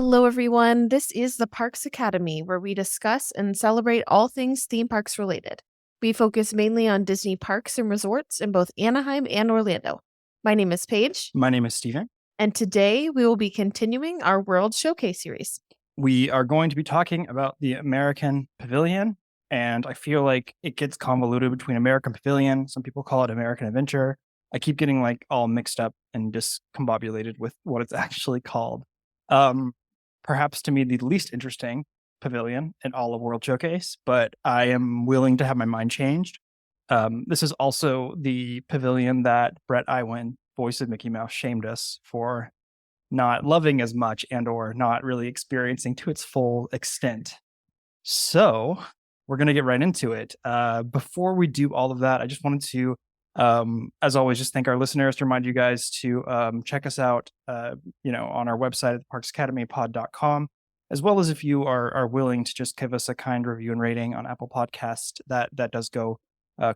Hello, everyone. This is the Parks Academy, where we discuss and celebrate all things theme parks related. We focus mainly on Disney parks and resorts in both Anaheim and Orlando. My name is Paige, My name is Steven. and today we will be continuing our World Showcase series. We are going to be talking about the American Pavilion, and I feel like it gets convoluted between American Pavilion. Some people call it American Adventure. I keep getting like all mixed up and discombobulated with what it's actually called. Perhaps to me, the least interesting pavilion in all of World Showcase, but I am willing to have my mind changed. This is also the pavilion that Brett Iwan, voice of Mickey Mouse, shamed us for not loving as much and or not really experiencing to its full extent. So we're going to get right into it. Before we do all of that, I just wanted to, as always, just thank our listeners, to remind you guys to check us out, on our website at parksacademypod.com, as well as if you are willing to just give us a kind review and rating on Apple Podcast. That does go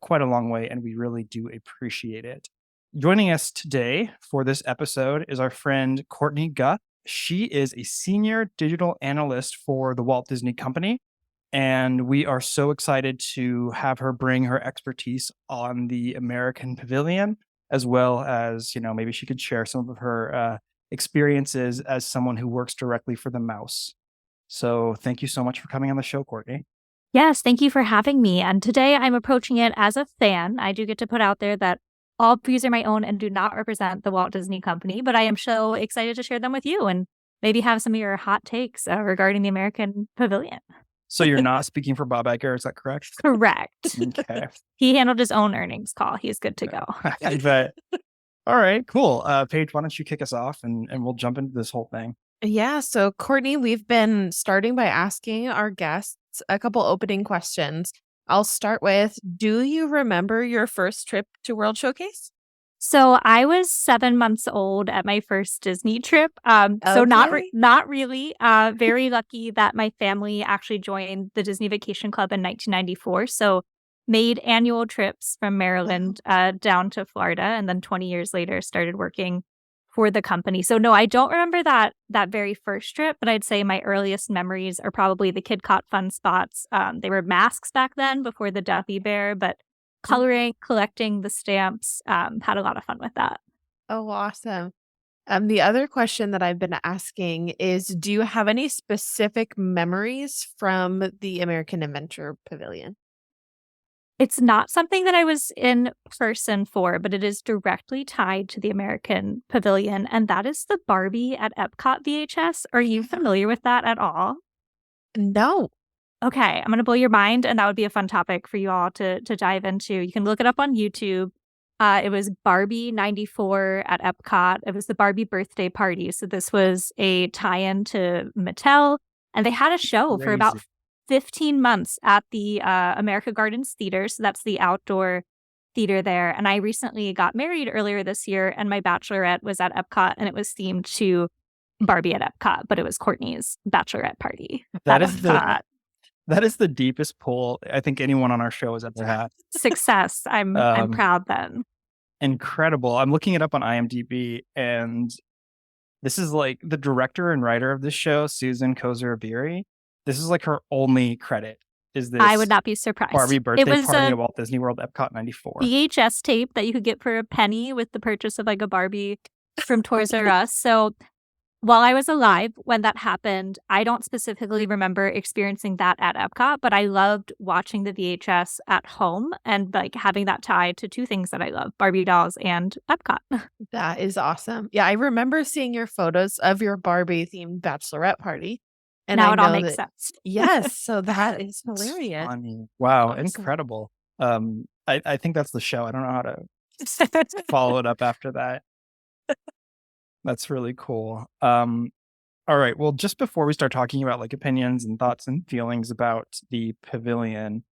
quite a long way, and we really do appreciate it. Joining us today for this episode is our friend Courtney Guth. She is a senior digital analyst for the Walt Disney Company, and we are so excited to have her bring her expertise on the American Pavilion, as well as, maybe she could share some of her experiences as someone who works directly for the mouse. So thank you so much for coming on the show, Courtney. Yes, thank you for having me. And today I'm approaching it as a fan. I do get to put out there that all views are my own and do not represent the Walt Disney Company, but I am so excited to share them with you and maybe have some of your hot takes regarding the American Pavilion. So you're not speaking for Bob Iger, is that correct? Correct. Okay. He handled his own earnings call. He's good to go. I bet. All right, cool. Paige, why don't you kick us off and we'll jump into this whole thing. Yeah, so Courtney, we've been starting by asking our guests a couple opening questions. I'll start with, do you remember your first trip to World Showcase? So I was 7 months old at my first Disney trip. So not really. Very lucky that my family actually joined the Disney Vacation Club in 1994. So made annual trips from Maryland down to Florida, and then 20 years later started working for the company. So no, I don't remember that very first trip, but I'd say my earliest memories are probably the Kid Caught Fun spots. They were masks back then before the Duffy Bear, but coloring, collecting the stamps, had a lot of fun with that. Oh, awesome. The other question that I've been asking is, do you have any specific memories from the American Adventure Pavilion? It's not something that I was in person for, but it is directly tied to the American Pavilion, and that is the Barbie at Epcot VHS. Are you familiar with that at all? No. Okay, I'm going to blow your mind, and that would be a fun topic for you all to dive into. You can look it up on YouTube. It was Barbie 94 at Epcot. It was the Barbie birthday party. So this was a tie-in to Mattel, and they had a show for about 15 months at the America Gardens Theater. So that's the outdoor theater there. And I recently got married earlier this year, and my bachelorette was at Epcot, and it was themed to Barbie at Epcot, but it was Courtney's bachelorette party. That is the deepest pull I think anyone on our show has ever had. Success. I'm proud then. Incredible. I'm looking it up on IMDb, and this is like the director and writer of this show, Susan Kozer-Abiri. This is like her only credit. Is this? I would not be surprised. Barbie birthday party at Walt Disney World, Epcot 94. VHS tape that you could get for a penny with the purchase of like a Barbie from Toys R Us. So while I was alive when that happened, I don't specifically remember experiencing that at Epcot, but I loved watching the VHS at home and like having that tied to two things that I love, Barbie dolls and Epcot. That is awesome. Yeah, I remember seeing your photos of your Barbie themed bachelorette party. And now it all makes sense. Yes, so that is hilarious. Funny. Wow, Awesome. Incredible. I think that's the show. I don't know how to follow it up after that. That's really cool. All right. Well, just before we start talking about like opinions and thoughts and feelings about the pavilion,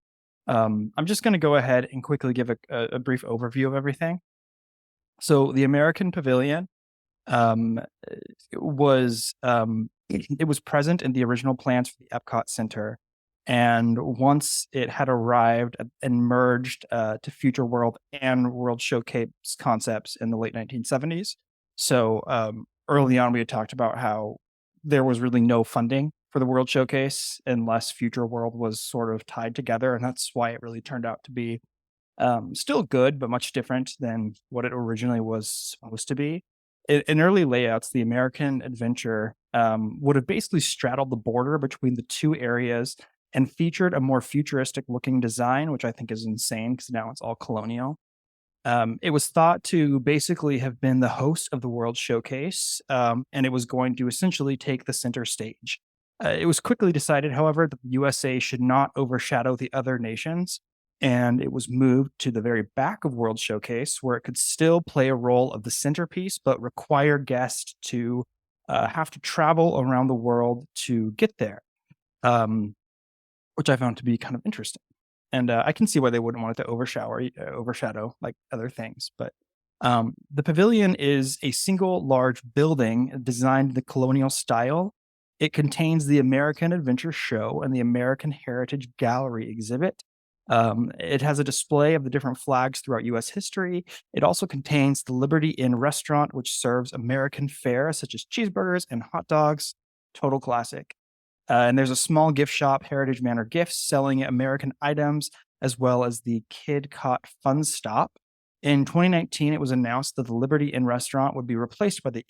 I'm just going to go ahead and quickly give a brief overview of everything. So the American Pavilion was present in the original plans for the Epcot Center. And once it had arrived and merged to Future World and World Showcase concepts in the late 1970s. So early on, we had talked about how there was really no funding for the World Showcase unless Future World was sort of tied together, and that's why it really turned out to be still good, but much different than what it originally was supposed to be. In early layouts, the American Adventure would have basically straddled the border between the two areas and featured a more futuristic looking design, which I think is insane because now it's all colonial. It was thought to basically have been the host of the World Showcase, and it was going to essentially take the center stage. It was quickly decided, however, that the USA should not overshadow the other nations, and it was moved to the very back of World Showcase, where it could still play a role of the centerpiece, but require guests to have to travel around the world to get there, um, which I found to be kind of interesting. And I can see why they wouldn't want it to overshadow like other things. But the pavilion is a single large building designed in the colonial style. It contains the American Adventure Show and the American Heritage Gallery exhibit. It has a display of the different flags throughout U.S. history. It also contains the Liberty Inn restaurant, which serves American fare such as cheeseburgers and hot dogs. Total classic. And there's a small gift shop, Heritage Manor Gifts, selling American items, as well as the Kid Caught Fun Stop. In 2019, it was announced that the Liberty Inn restaurant would be replaced by the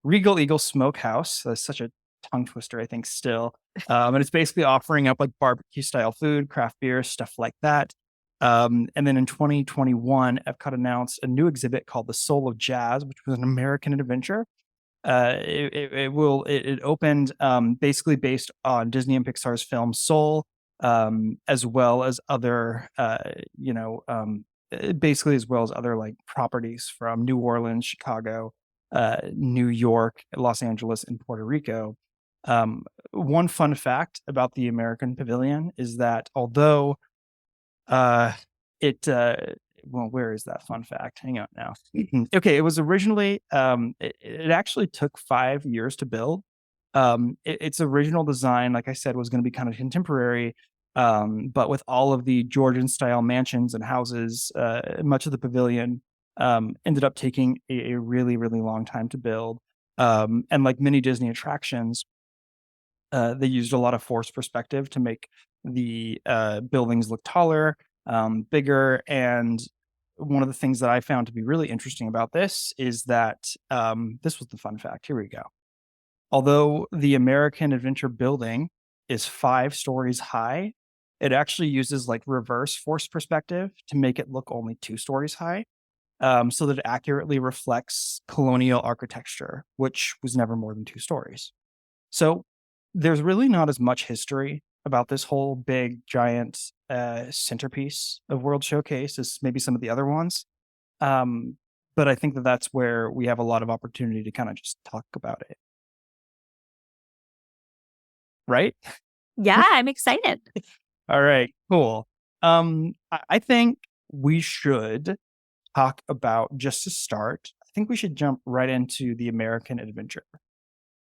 Regal Eagle Smokehouse. That's such a tongue twister, I think, still. And it's basically offering up like barbecue style food, craft beer, stuff like that. And then in 2021, Epcot announced a new exhibit called The Soul of Jazz, which was an American adventure. It opened basically based on Disney and Pixar's film Soul, as well as other basically as well as other like properties from New Orleans, Chicago, New York, Los Angeles, and Puerto Rico. One fun fact about the American Pavilion is that although where is that fun fact? Hang on now. Okay, it was originally it actually took 5 years to build. Its original design, like I said, was going to be kind of contemporary, but with all of the Georgian style mansions and houses, much of the pavilion ended up taking a really, really long time to build. And like many Disney attractions, they used a lot of forced perspective to make the buildings look taller, bigger. And one of the things that I found to be really interesting about this is that this was the fun fact. Here we go. Although the American Adventure building is 5 stories high, it actually uses like reverse forced perspective to make it look only 2 stories high, so that it accurately reflects colonial architecture, which was never more than 2 stories. So there's really not as much history about this whole big, giant centerpiece of World Showcase as maybe some of the other ones. But I think that that's where we have a lot of opportunity to kind of just talk about it. Right? Yeah, I'm excited. All right, cool. I think we should talk about, just to start, I think we should jump right into the American Adventure.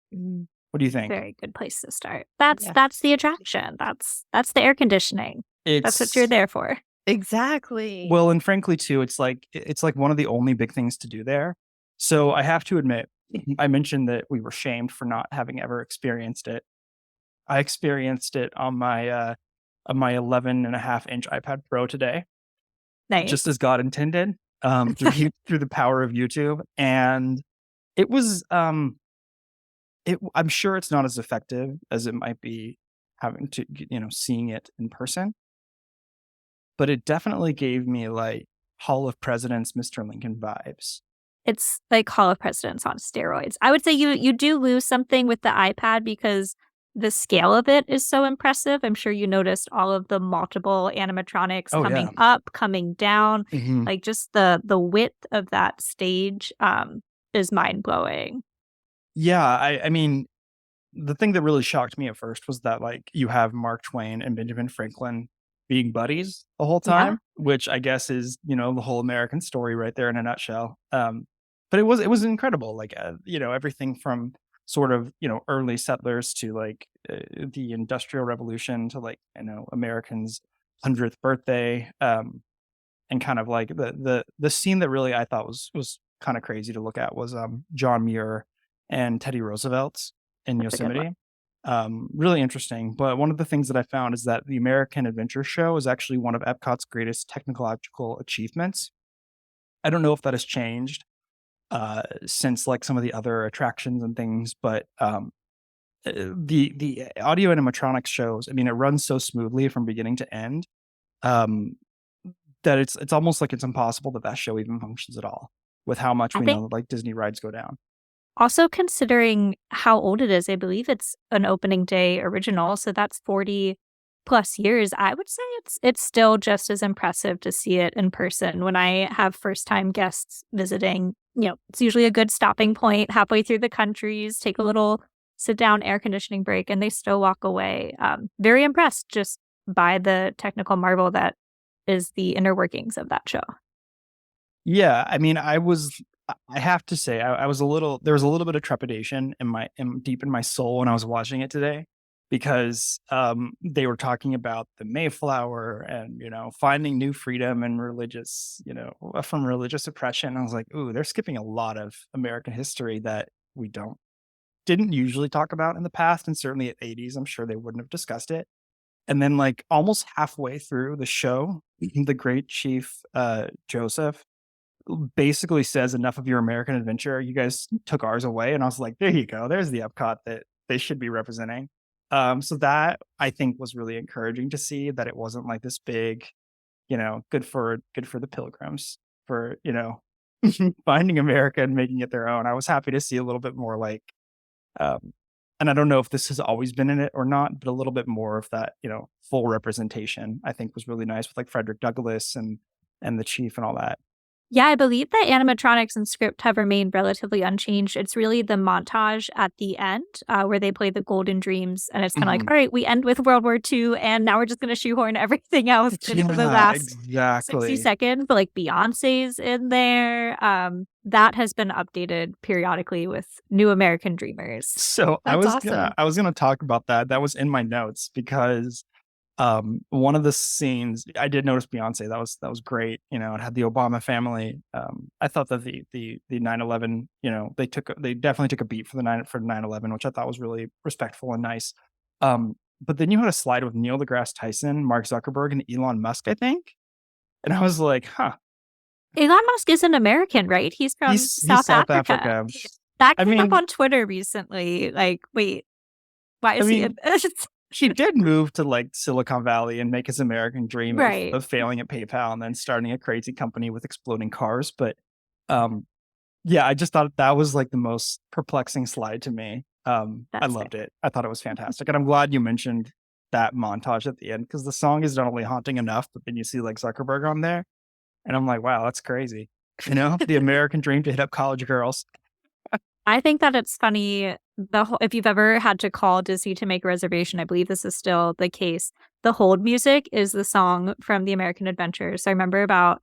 What do you think? Very good place to start. That's Yeah. that's the attraction. That's the air conditioning. That's what you're there for. Exactly. Well, and frankly too, it's like one of the only big things to do there. So I have to admit, I mentioned that we were shamed for not having ever experienced it. I experienced it on my 11.5-inch iPad Pro today, Nice. just as God intended, through the power of YouTube, and it was I'm sure it's not as effective as it might be having to, seeing it in person, but it definitely gave me like Hall of Presidents, Mr. Lincoln vibes. It's like Hall of Presidents on steroids. I would say you do lose something with the iPad because the scale of it is so impressive. I'm sure you noticed all of the multiple animatronics coming up, coming down. Mhm. Like just the width of that stage is mind-blowing. Yeah, I mean, the thing that really shocked me at first was that like you have Mark Twain and Benjamin Franklin being buddies the whole Yeah. time, which I guess is, the whole American story right there in a nutshell. But it was incredible. Like, everything from sort of, early settlers to like the Industrial Revolution to like, Americans' 100th birthday. And kind of like the scene that really I thought was kind of crazy to look at was John Muir and Teddy Roosevelt in That's a good one. Yosemite. Really interesting. But one of the things that I found is that the American Adventure Show is actually one of Epcot's greatest technological achievements. I don't know if that has changed since like some of the other attractions and things, but the audio animatronics shows, I mean, it runs so smoothly from beginning to end, um, that it's almost like it's impossible that that show even functions at all with how much I we think know that like Disney rides go down. also considering how old it is, I believe it's an opening day original, so that's 40 plus years. I would say it's still just as impressive to see it in person. When I have first-time guests visiting, it's usually a good stopping point halfway through the countries, take a little sit-down air conditioning break, and they still walk away very impressed just by the technical marvel that is the inner workings of that show. Yeah, I mean, I have to say, I was there was a little bit of trepidation deep in my soul when I was watching it today because they were talking about the Mayflower and, finding new freedom and from religious oppression. I was like, ooh, they're skipping a lot of American history that we didn't usually talk about in the past. And certainly at 80s, I'm sure they wouldn't have discussed it. And then like almost halfway through the show, the great chief, Joseph, basically says, enough of your American adventure. You guys took ours away. And I was like, there you go. There's the Epcot that they should be representing. So that I think was really encouraging to see that it wasn't like this big, good for the pilgrims for, finding America and making it their own. I was happy to see a little bit more like, and I don't know if this has always been in it or not, but a little bit more of that, full representation, I think was really nice with like Frederick Douglass and the chief and all that. Yeah, I believe that animatronics and script have remained relatively unchanged. It's really the montage at the end where they play the Golden Dreams. And it's kind of like, Mhm. all right, we end with World War II, and now we're just going to shoehorn everything else into the Yeah, last 60 exactly. seconds. But like Beyonce's in there. That has been updated periodically with New American Dreamers. So That's awesome. I was gonna talk about that. That was in my notes because one of the scenes I did notice Beyonce. That was great. It had the Obama family. I thought that the 9/11, they definitely took a beat for 9/11, which I thought was really respectful and nice. But then you had a slide with Neil deGrasse Tyson, Mark Zuckerberg, and Elon Musk, I think. And I was like, huh, Elon Musk is an American, right? He's from he's South South Africa. Africa. That I came up mean, on Twitter recently. Like, wait, why I is he? mean, he did move to like Silicon Valley and make his American dream of, Right. of failing at PayPal and then starting a crazy company with exploding cars. But um, yeah, I just thought that was like the most perplexing slide to me. I That's fair. loved it. I thought it was fantastic. And I'm glad you mentioned that montage at the end because the song is not only haunting enough, but then you see like Zuckerberg on there. And I'm like, wow, that's crazy. The American dream to hit up college girls. I think that it's funny. If you've ever had to call Disney to make a reservation, I believe this is still the case. The hold music is the song from the American Adventure. So I remember about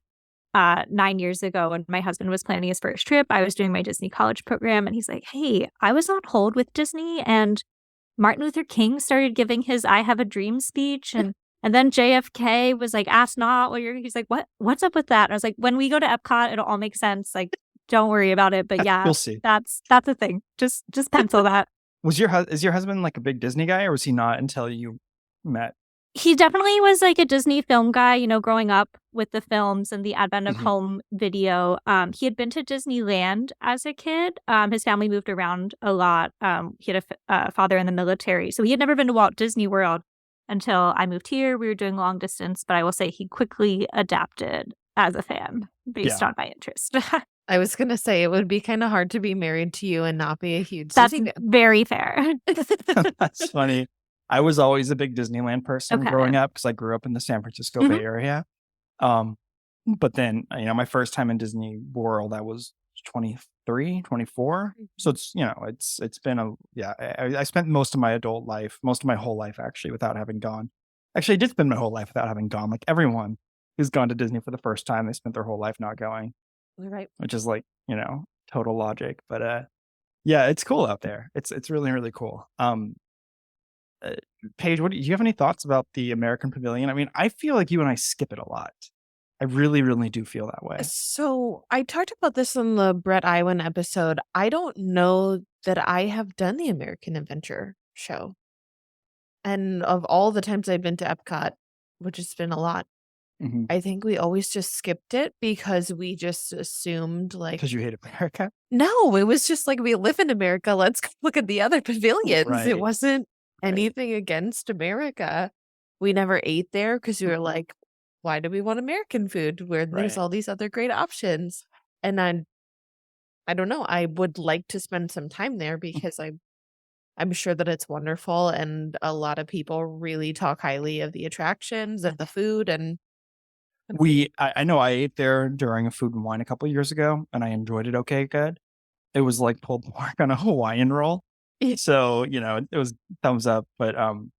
9 years ago when my husband was planning his first trip, I was doing my Disney college program, and he's like, "Hey, I was on hold with Disney, and Martin Luther King started giving his 'I Have a Dream' speech, and then JFK was like, 'Ask not what you're.'" He's like, What's up with that?" And I was like, "When we go to Epcot, it'll all make sense. Like, don't worry about it." But yeah, We'll see. that's a thing. Just pencil that. Is your husband like a big Disney guy or was he not until you met? He definitely was like a Disney film guy, growing up with the films and the advent of Mhm. home video. He had been to Disneyland as a kid. His family moved around a lot. He had a father in the military. So he had never been to Walt Disney World until I moved here. We were doing long distance, but I will say he quickly adapted as a fan based Yeah. on my interest. I was gonna say it would be kind of hard to be married to you and not be a huge That's Disney fan. very fair. That's funny. I was always a big Disneyland person Okay. growing up because I grew up in the San Francisco Mhm. Bay Area. Um, but then, my first time in Disney World, I was 23, 24. So it's been I spent most of my adult life, most of my whole life actually without having gone. Actually, I did spend my whole life without having gone. Like everyone who's gone to Disney for the first time, they spent their whole life not going, All right. which is like, total logic. But yeah, it's cool out there. It's really, really cool. Uh, Paige, do you have any thoughts about the American Pavilion? I mean, I feel like you and I skip it a lot. I really, really do feel that way. So I talked about this on the Brett Iwan episode. I don't know that I have done the American Adventure show. And of all the times I've been to Epcot, which has been a lot, Mhm. I think we always just skipped it because we just assumed like, Because you hate America? no, it was just like we live in America. Let's go look at the other pavilions. It Right. wasn't Right. anything against America. We never ate there because we were like, why do we want American food where there's Right. all these other great options? And I don't know. I would like to spend some time there because I'm sure that it's wonderful and a lot of people really talk highly of the attractions and the food and I know I ate there during a Food and Wine a couple of years ago, and I enjoyed it okay good. It was like pulled pork on a Hawaiian roll. Yeah. So, it was thumbs up, but,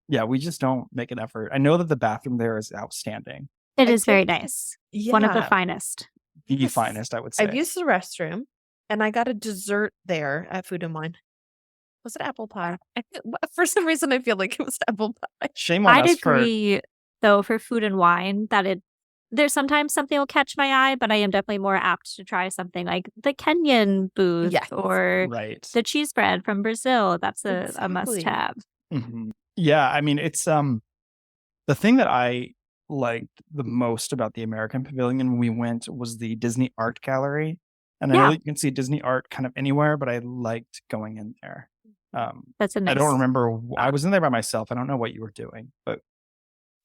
yeah, we just don't make an effort. I know that the bathroom there is outstanding. It I is very did- nice. One of the Yeah. finest. The Yes. finest, I would say. I've used the restroom and I got a dessert there at Food and Wine. Was it apple pie? For some reason, I feel like it was apple pie. Shame on I'd us for agree, though, for Food and Wine that there's sometimes something will catch my eye, but I am definitely more apt to try something like the Kenyan booth Yes. or right. the cheese bread from Brazil. That's a Exactly. must-have. Mhm. Yeah, I mean, it's the thing that I liked the most about the American Pavilion when we went was the Disney Art Gallery. And I know Yeah. that you can see Disney art kind of anywhere, but I liked going in there. That's a nice. I don't remember. I was in there by myself. I don't know what you were doing, but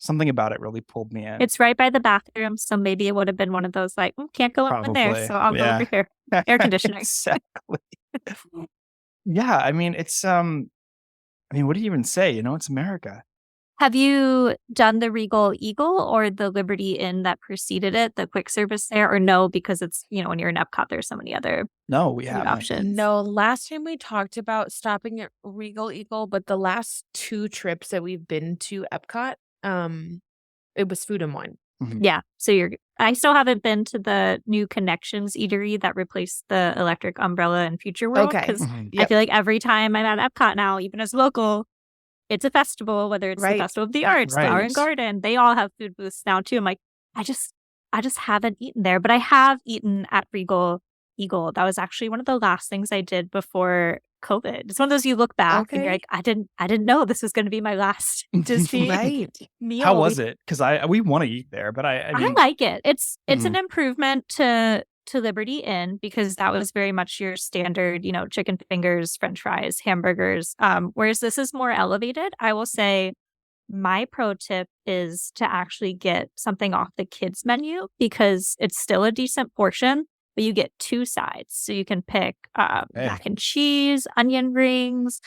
something about it really pulled me in. It's right by the bathroom, so maybe it would have been one of those like, can't go in there, Probably, so I'll go over here. Air conditioning. Exactly. Yeah, I mean, it's what do you even say? It's America. Have you done the Regal Eagle or the Liberty Inn that preceded it, the quick service there, or no? Because it's, when you're in Epcot, there's so many other No, we food haven't. options. No, last time we talked about stopping at Regal Eagle, but the last 2 trips that we've been to Epcot, it was Food and Wine. Mhm. Yeah. So I still haven't been to the new Connections eatery that replaced the Electric Umbrella in Future World. Okay. Because Mhm. I feel like every time I'm at Epcot now, even as local, it's a festival, whether it's Right. the Festival of the Arts, Flower Right. and Garden, they all have food booths now too. I'm like, I just haven't eaten there, but I have eaten at Regal Eagle. That was actually one of the last things I did before COVID. It's one of those you look back and you're Okay. like, I didn't know this was going to be my last Disney Right. meal. How was it? Because we want to eat there, but I I mean, like it. It's Mhm. an improvement to Liberty Inn because that was very much your standard, chicken fingers, French fries, hamburgers. Whereas this is more elevated. I will say my pro tip is to actually get something off the kids menu because it's still a decent portion, but you get 2 sides. So you can pick mac and cheese, onion rings,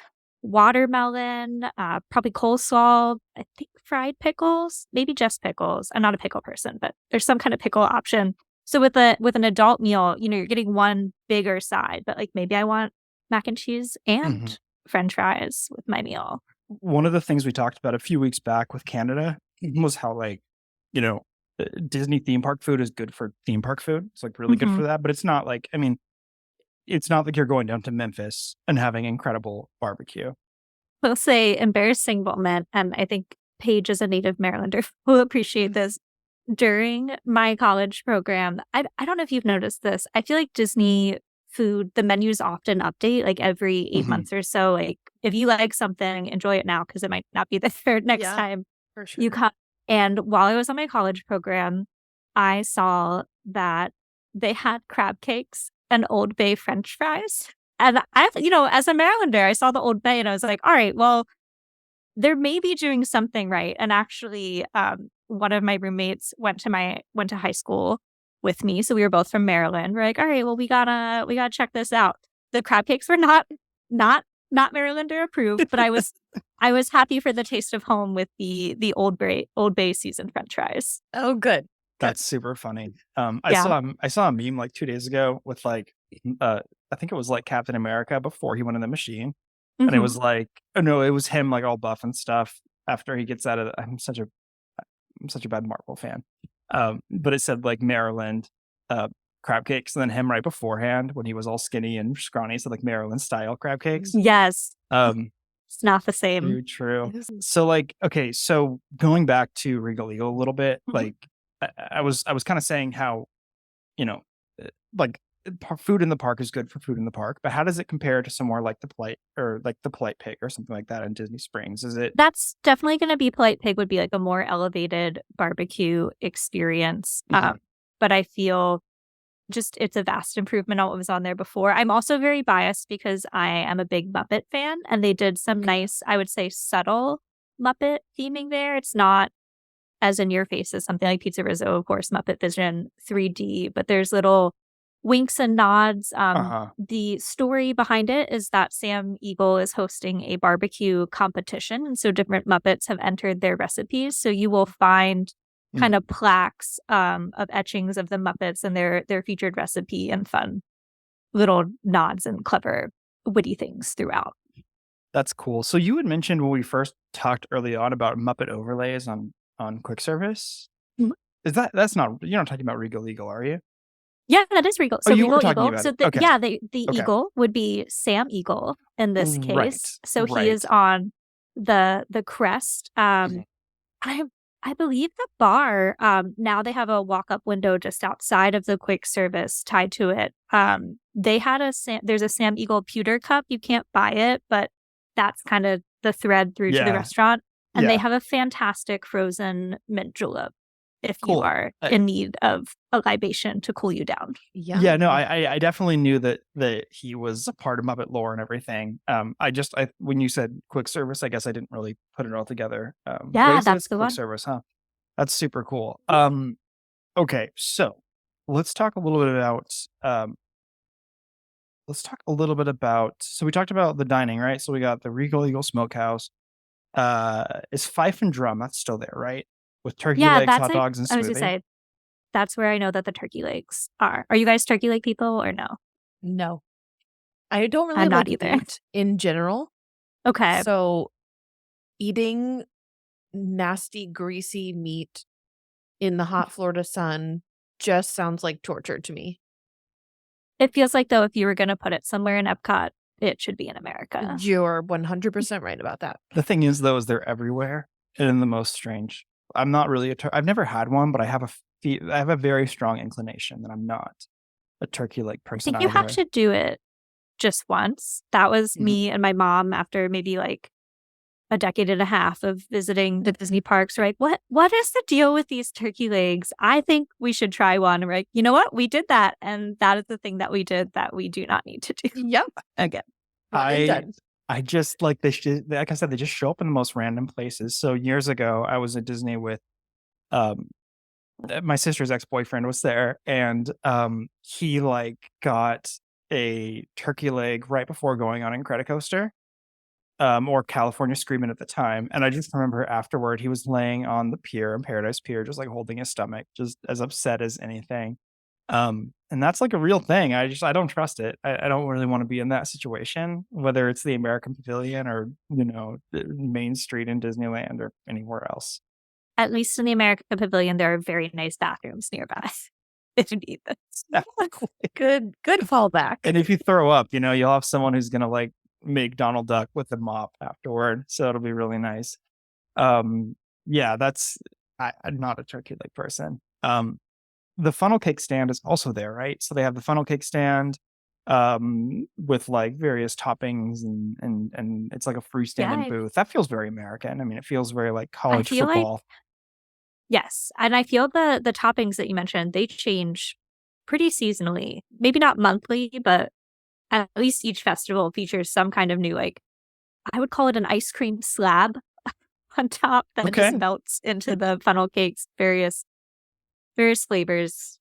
watermelon, probably coleslaw, I think fried pickles, maybe just pickles. I'm not a pickle person, but there's some kind of pickle option. So with an adult meal, you're getting one bigger side, but like maybe I want mac and cheese and French fries with my meal. One of the things we talked about a few weeks back with Canada was how Disney theme park food is good for theme park food. It's like really good for that, but it's not like, it's not like you're going down to Memphis and having incredible barbecue. We'll say embarrassing moment, and I think Paige as a native Marylander will appreciate this. During my college program, I don't know if you've noticed this. I feel like Disney food, the menus often update like every 8 Mhm. months or so. Like if you like something, enjoy it now because it might not be there next Yeah. time For sure. you come. And while I was on my college program, I saw that they had crab cakes and Old Bay French fries. And as a Marylander, I saw the Old Bay and I was like, all right, well, they're maybe doing something right. And actually, one of my roommates went to high school with me, so we were both from Maryland. We're like, all right, well, we gotta check this out. The crab cakes were not Marylander approved, but I was happy for the taste of home with the Old Bay seasoned French fries. Oh, good. That's super funny. I Yeah. saw a meme like 2 days ago with I think it was like Captain America before he went in the machine. And it Mhm. was like, oh no, it was him like all buff and stuff after he gets out of I'm such a bad Marvel fan. But it said like Maryland crab cakes, and then him right beforehand when he was all skinny and scrawny, said like Maryland style crab cakes. Yes, Um it's not the same. True. It is- So okay, so going back to Regal Eagle a little bit, Mhm. I was kind of saying how, you know, like food in the park is good for food in the park, but how does it compare to somewhere like the Polite or like the Polite Pig or something like that in Disney Springs? Is it That's definitely going to be Polite Pig would be like a more elevated barbecue experience. But I feel just it's a vast improvement on what was on there before. I'm also very biased because I am a big Muppet fan, and they did some nice, I would say, subtle Muppet theming there. It's not as in your face as something like Pizza Rizzo, of course, Muppet Vision 3D, but there's little winks and nods. The story behind it is that Sam Eagle is hosting a barbecue competition, and so different Muppets have entered their recipes. So you will find kind of plaques of etchings of the Muppets and their featured recipe and fun little nods and clever, witty things throughout. That's cool. So you had mentioned when we first talked early on about Muppet overlays on quick service. Is that's not, you're not talking about Regal Eagle, are you? Yeah, that is Regal. Oh, So you Regal were talking Eagle. about So it. the, Okay. yeah, the Okay. Eagle would be Sam Eagle in this case. Right, So he right. is on the crest. I believe the bar, now they have a walk-up window just outside of the quick service tied to it. They had there's a Sam Eagle pewter cup. You can't buy it, but that's kind of the thread through to the Yeah. restaurant. And Yeah. they have a fantastic frozen mint julep if you Cool. are in need of a libation to cool you down. Yeah, no, I definitely knew that he was a part of Muppet lore and everything. When you said quick service, I guess I didn't really put it all together. Yeah, Wait, that's it's the quick one. service, huh? That's super cool. Okay, so let's talk a little bit about. So we talked about the dining, right? So we got the Regal Eagle Smokehouse. Is Fife and Drum? That's still there, right? With turkey legs, that's hot dogs, and I was gonna smoothie. say, that's where I know that the turkey legs are. Are you guys turkey leg people or no? No. I don't really I'm not like either. meat in general. Okay. So eating nasty, greasy meat in the hot Florida sun just sounds like torture to me. It feels like, though, if you were going to put it somewhere in Epcot, it should be in America. You're 100% right about that. The thing is, though, is they're everywhere and in the most strange. I'm not really I've never had one, but I have a very strong inclination that I'm not a turkey leg person. I think you have to do it just once. That was me and my mom after maybe like a decade and a half of visiting the Disney parks. Right? What is the deal with these turkey legs? I think we should try one. And we're like, you know what? We did that, and that is the thing that we did that we do not need to do. Yep. Again. I just like like I said, they just show up in the most random places. So years ago, I was at Disney with my sister's ex-boyfriend was there, and he like got a turkey leg right before going on Incredicoaster, or California Screamin' at the time. And I just remember afterward, he was laying on the pier in Paradise Pier, just like holding his stomach, just as upset as anything. And that's like a real thing. I don't trust it. I don't really want to be in that situation, whether it's the American Pavilion or, the Main Street in Disneyland or anywhere else. At least in the American Pavilion, there are very nice bathrooms nearby if you need this. Good fallback. And if you throw up, you'll have someone who's going to like make Donald Duck with a mop afterward. So it'll be really nice. Yeah, I'm not a turkey leg person. The funnel cake stand is also there, right? So they have the funnel cake stand with like various toppings and it's like a freestanding booth. That feels very American. I mean, it feels very like college football. Yes. And I feel the toppings that you mentioned, they change pretty seasonally. Maybe not monthly, but at least each festival features some kind of new, like, I would call it an ice cream slab on top that just melts into the funnel cakes, various flavors.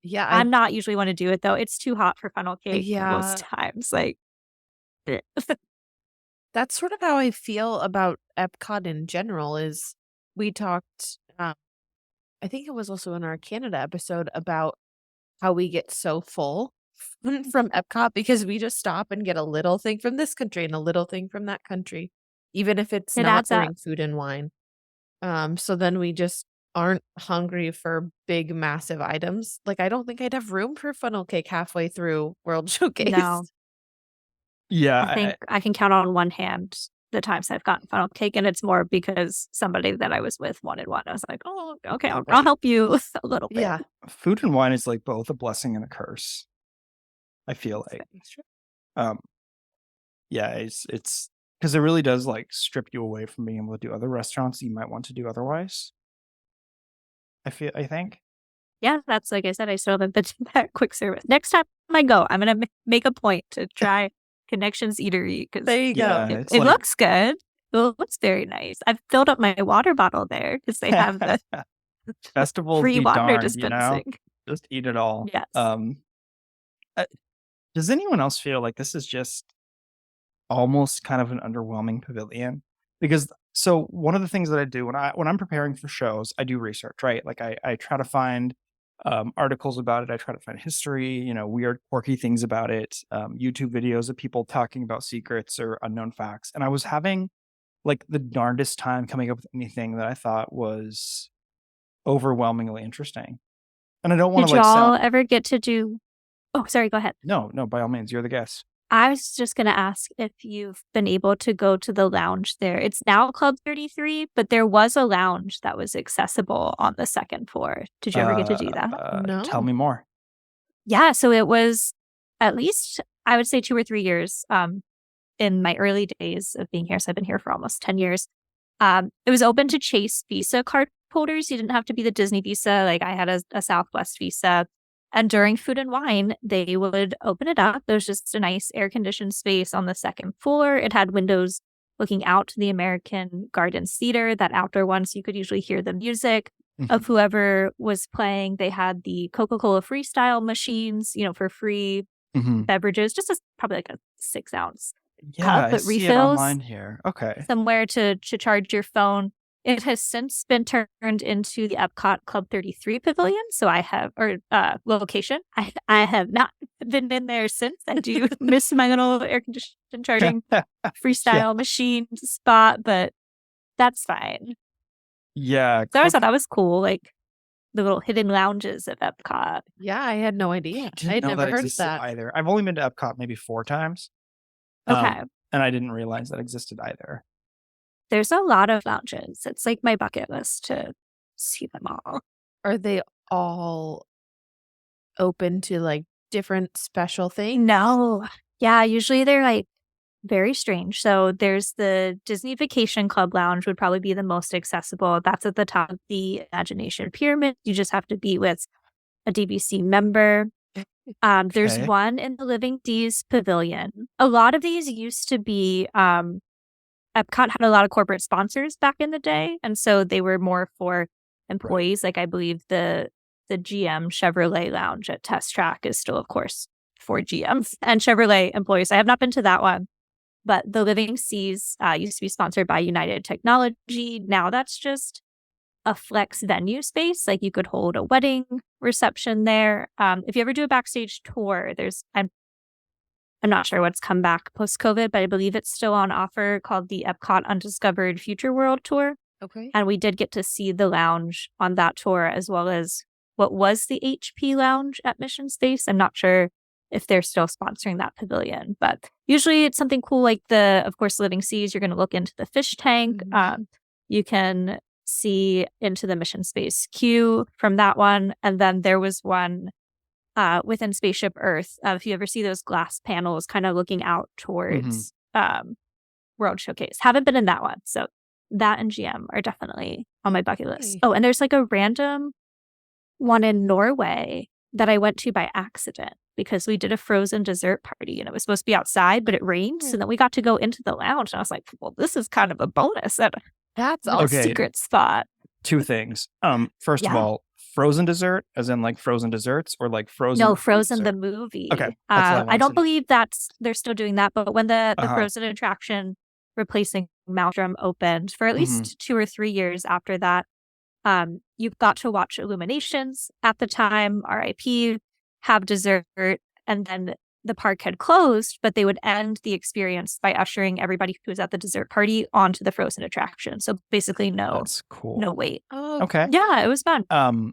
Yeah. I'm not usually want to do it, though. It's too hot for funnel cake most times. Like, that's sort of how I feel about Epcot in general. Is we talked, I think it was also in our Canada episode, about how we get so full from Epcot because we just stop and get a little thing from this country and a little thing from that country, even if it's not during food and wine. So then we just aren't hungry for big, massive items. Like, I don't think I'd have room for funnel cake halfway through World Showcase. No. Yeah. I think I can count on one hand the times I've gotten funnel cake, and it's more because somebody that I was with wanted one. I was like, oh, okay, I'll help you a little bit. Yeah. Food and wine is like both a blessing and a curse, I feel like. Um, yeah, it's because it really does like strip you away from being able to do other restaurants you might want to do otherwise. I think. Yeah, that's like I said, I still haven't been to that quick service. Next time I go, I'm gonna make a point to try Connections Eatery because There you go. Yeah, it it's it like looks good. It looks very nice. I've filled up my water bottle there because they have the festivals free be water darned, you know? dispensing. Just eat it all. Yes. Does anyone else feel like this is just almost kind of an underwhelming pavilion? Because so one of the things that I do when I'm preparing for shows, I do research, right? Like I try to find articles about it. I try to find history, weird, quirky things about it, YouTube videos of people talking about secrets or unknown facts. And I was having like the darndest time coming up with anything that I thought was overwhelmingly interesting. And I don't want Did to like y'all sound ever get to do? Oh, sorry. Go ahead. no, by all means, you're the guest. I was just going to ask if you've been able to go to the lounge there. It's now Club 33, but there was a lounge that was accessible on the second floor. Did you ever get to do that? Tell No. me more. Yeah, so it was at least, I would say 2 or 3 years in my early days of being here. So I've been here for almost 10 years. It was open to Chase Visa card holders. You didn't have to be the Disney Visa. Like I had a Southwest Visa. And during Food and Wine, they would open it up. There was just a nice air-conditioned space on the second floor. It had windows looking out to the American Gardens Theater, that outdoor one, so you could usually hear the music of whoever was playing. They had the Coca-Cola Freestyle machines, for free beverages, just probably like a 6-ounce cup, I but see it refills online here. Okay. somewhere to charge your phone. It has since been turned into the Epcot Club 33 Pavilion. So location. I have not been in there since. I do miss my little air conditioned charging freestyle machine spot, but that's fine. Yeah. So I always thought that was cool, like the little hidden lounges of Epcot. Yeah, I had no idea. Didn't I had know never that heard of existed that. either. I've only been to Epcot maybe 4 times. Okay. And I didn't realize that existed either. There's a lot of lounges. It's like my bucket list to see them all. Are they all open to like different special things? No. Yeah, usually they're like very strange. So there's the Disney Vacation Club Lounge would probably be the most accessible. That's at the top of the Imagination Pyramid. You just have to be with a DVC member. There's Okay. one in the Living D's Pavilion. A lot of these used to be Epcot had a lot of corporate sponsors back in the day, and so they were more for employees. Like I believe the GM Chevrolet Lounge at Test Track is still, of course, for GMs and Chevrolet employees. I have not been to that one, but the Living Seas used to be sponsored by United Technology. Now that's just a flex venue space. Like you could hold a wedding reception there. If you ever do a backstage tour, I'm not sure what's come back post-COVID, but I believe it's still on offer, called the Epcot Undiscovered Future World Tour. Okay. And we did get to see the lounge on that tour, as well as what was the HP Lounge at Mission Space. I'm not sure if they're still sponsoring that pavilion, but usually it's something cool like of course, Living Seas. You're going to look into the fish tank. You can see into the Mission Space queue from that one. And then there was one within Spaceship Earth. If you ever see those glass panels kind of looking out towards World Showcase. Haven't been in that one. So that and GM are definitely on my bucket list. Oh, and there's like a random one in Norway that I went to by accident because we did a frozen dessert party and it was supposed to be outside, but it rained. So then we got to go into the lounge and I was like, well, this is kind of a bonus at That's a Okay. secret spot. 2 things. First of Yeah. all, frozen dessert, as in like frozen desserts, or like frozen. No, Frozen dessert? the movie. Okay, that's what I I wanted don't to- believe they're still doing that, but when the Uh-huh. Frozen attraction replacing Maelstrom opened for at least 2 or 3 years after that, you got to watch Illuminations at the time, RIP, have dessert, and then the park had closed, but they would end the experience by ushering everybody who was at the dessert party onto the Frozen attraction. So basically That's cool. no wait. Oh, Okay. Yeah, it was fun.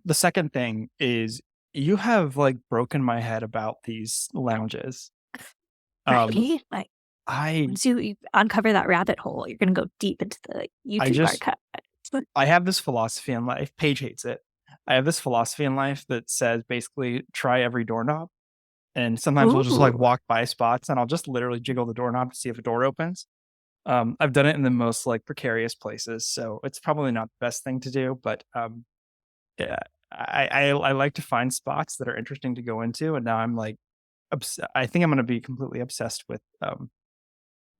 The second thing is you have like broken my head about these lounges. Right? Like, Once you uncover that rabbit hole, you're going to go deep into the YouTube archive. I have this philosophy in life. Paige hates it. I have this philosophy in life that says basically try every doorknob. And sometimes we'll just like walk by spots and I'll just literally jiggle the doorknob to see if a door opens. I've done it in the most like precarious places, so it's probably not the best thing to do, but yeah, I like to find spots that are interesting to go into, and now I'm like, I think I'm going to be completely obsessed with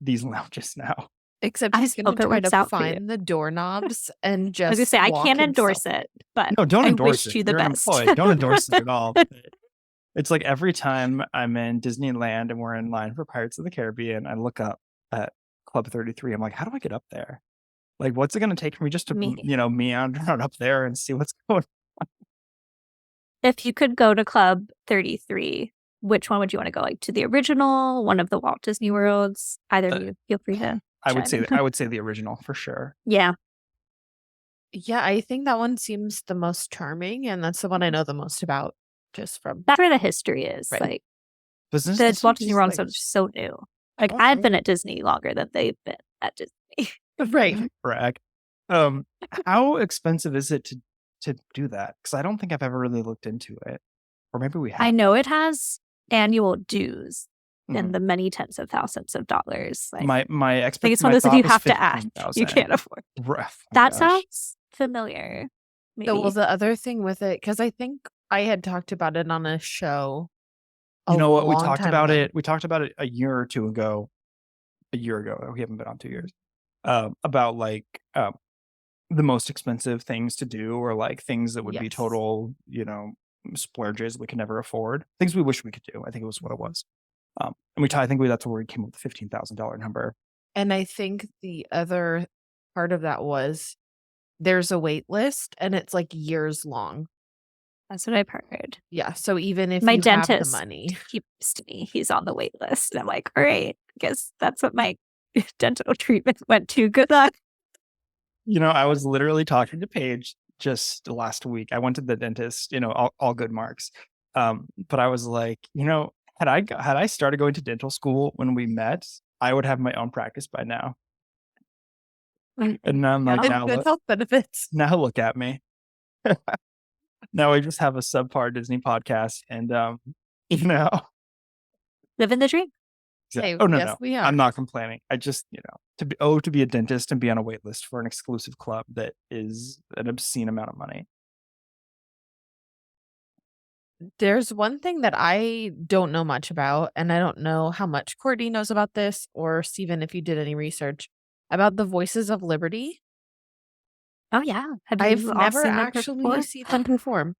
these lounges now. Except he's going to try to find the doorknobs and just. I was going to say I can't endorse it, but no, don't endorse it. You the You're best. Don't endorse it at all. It's like every time I'm in Disneyland and we're in line for Pirates of the Caribbean, I look up at Club 33. I'm like, how do I get up there? Like, what's it going to take for me just to, meander up there and see what's going on? If you could go to Club 33, which one would you want to go? Like to the original, one of the Walt Disney Worlds? Either of you, feel free to. I would say the original for sure. Yeah. Yeah, I think that one seems the most charming, and that's the one I know the most about. Just from that's where the history is. Right. Like the Walt Disney World is so new. Like I've been at Disney longer than they've been at Disney. Right. Brag. How expensive is it to do that? Because I don't think I've ever really looked into it. Or maybe we have. I know it has annual dues in the many tens of thousands of dollars. Like, my expectation. I think it's one of those that you have to ask. You can't afford. That sounds familiar. Maybe. Well, the other thing with it, because I think I had talked about it on a show. You know what? We talked about it. We talked about it a year or two ago. A year ago. We haven't been on 2 years. About like the most expensive things to do, or like things that would be total, splurges we could never afford. Things we wish we could do. I think it was what it was. And I think that's where we came up with the $15,000 number. And I think the other part of that was there's a wait list, and it's like years long. That's what I've heard. Yeah. So even if my you dentist have the money, keeps to me, he's on the wait list. And I'm like, all right, I guess that's what my dental treatment went to. Good luck. I was literally talking to Paige just last week. I went to the dentist, all good marks. But I was like, had I started going to dental school when we met, I would have my own practice by now. And now I'm like, good health benefits. Now look at me. Now I just have a subpar Disney podcast, and living the dream. Hey, no, we are. I'm not complaining. I just, to be a dentist and be on a wait list for an exclusive club that is an obscene amount of money. There's one thing that I don't know much about, and I don't know how much Courtney knows about this, or Stephen, if you did any research about the Voices of Liberty. Oh yeah, I've never actually seen them perform.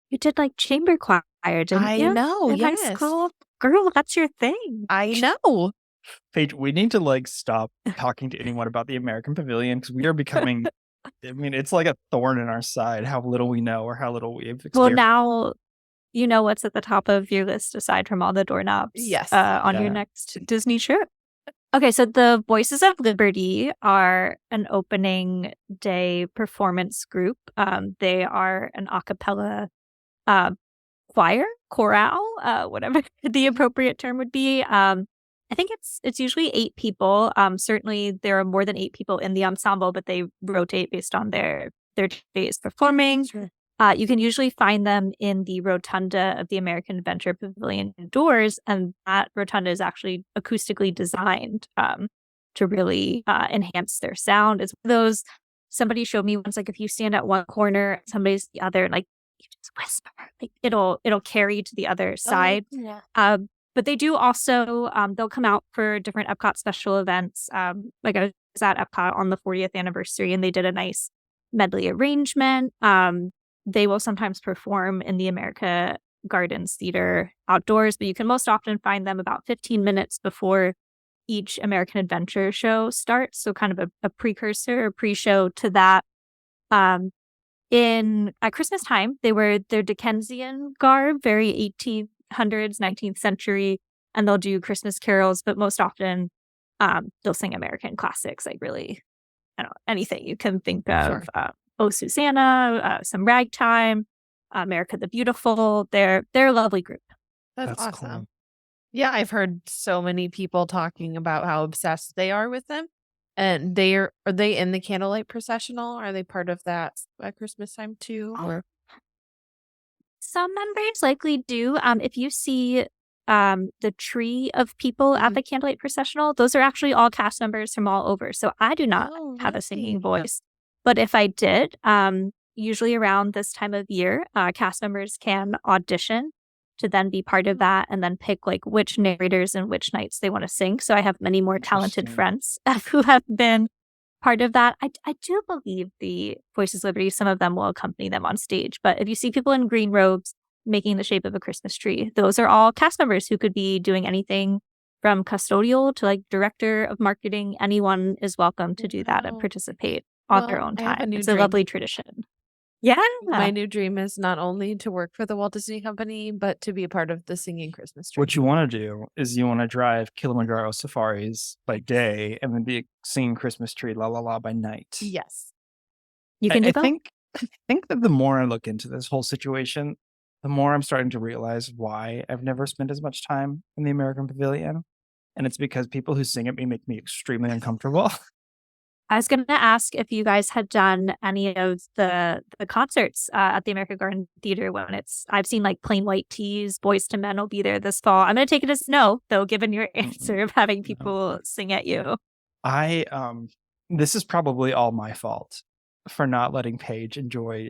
You did like chamber choir, didn't you? I know. Yes, high school. Girl, that's your thing. I know. Paige, we need to like stop talking to anyone about the American Pavilion, because we are becoming. I mean, it's like a thorn in our side how little we know or how little we've experienced. Well, now you know what's at the top of your list aside from all the doorknobs. Yes. On your next Disney trip. Okay, so the Voices of Liberty are an opening day performance group. They are an a cappella choir, chorale, whatever the appropriate term would be. I think it's usually 8 people. Certainly there are more than 8 people in the ensemble, but they rotate based on their days performing. Sure. You can usually find them in the rotunda of the American Adventure Pavilion indoors, and that rotunda is actually acoustically designed to really enhance their sound. It's one of those, somebody showed me once, like if you stand at one corner, somebody's the other, like you just whisper, like it'll carry to the other side. Yeah. But they do also, they'll come out for different Epcot special events. Like I was at Epcot on the 40th anniversary, and they did a nice medley arrangement. They will sometimes perform in the America Gardens Theater outdoors, but you can most often find them about 15 minutes before each American Adventure show starts. So kind of a precursor or pre-show to that. At Christmas time, they wear their Dickensian garb, very 1800s, 19th century, and they'll do Christmas carols, but most often they'll sing American classics, like really, I don't know, anything you can think of. Sure. Oh, Susanna, some Ragtime, America the Beautiful. They're a lovely group. That's awesome. Cool. Yeah, I've heard so many people talking about how obsessed they are with them. And are they in the candlelight processional? Are they part of that at Christmas time too? Or Some members likely do. If you see the tree of people at Mhm. the candlelight processional, those are actually all cast members from all over. So I do not Oh, have a singing really? voice. But if I did, usually around this time of year, cast members can audition to then be part of Oh, that and then pick like which narrators and which nights they want to sing. So I have many more talented Interesting. friends who have been part of that. I do believe the Voices of Liberty, some of them will accompany them on stage. But if you see people in green robes making the shape of a Christmas tree, those are all cast members who could be doing anything from custodial to like director of marketing. Anyone is welcome to do that and wow. participate on their Well, own I have a time. new It's a dream. lovely tradition. Yeah. My new dream is not only to work for the Walt Disney Company, but to be a part of the singing Christmas tree. What you want to do is you want to drive Kilimanjaro safaris by day and then be singing Christmas tree la la la by night. Yes. You can do I both. think that the more I look into this whole situation, the more I'm starting to realize why I've never spent as much time in the American Pavilion. And it's because people who sing at me make me extremely uncomfortable. I was going to ask if you guys had done any of the concerts at the American Garden Theater when I've seen like Plain White Tees, Boys to Men will be there this fall. I'm going to take it as no, though, given your answer of having No. people sing at you. This is probably all my fault for not letting Paige enjoy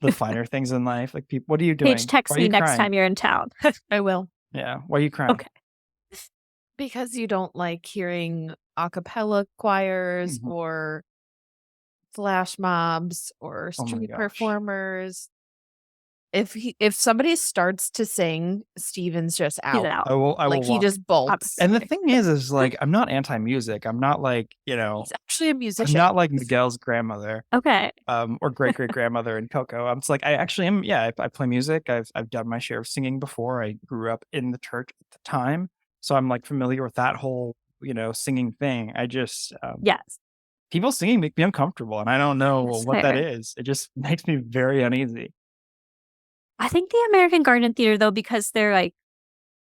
the finer things in life. Like, people, what are you doing? Paige, text Why are me you next crying? time you're in town. I will. Yeah. Why are you crying? Okay. Because you don't like hearing a cappella choirs Mhm. or flash mobs or Oh my street gosh. performers. If somebody starts to sing, Steven's just He's out. out. I will Like he walk. just bolts. And the thing is like, I'm not anti-music. I'm not like, He's actually a I'm musician. not like Miguel's grandmother, Okay. or great great grandmother in Coco. I'm just like, I actually am. Yeah, I play music. I've done my share of singing before. I grew up in the church at the time, so I'm like familiar with that whole singing thing. I just Yes. people singing make me uncomfortable, and I don't know That's what that fair. is. It just makes me very uneasy. I think the American Garden Theater, though, because they're like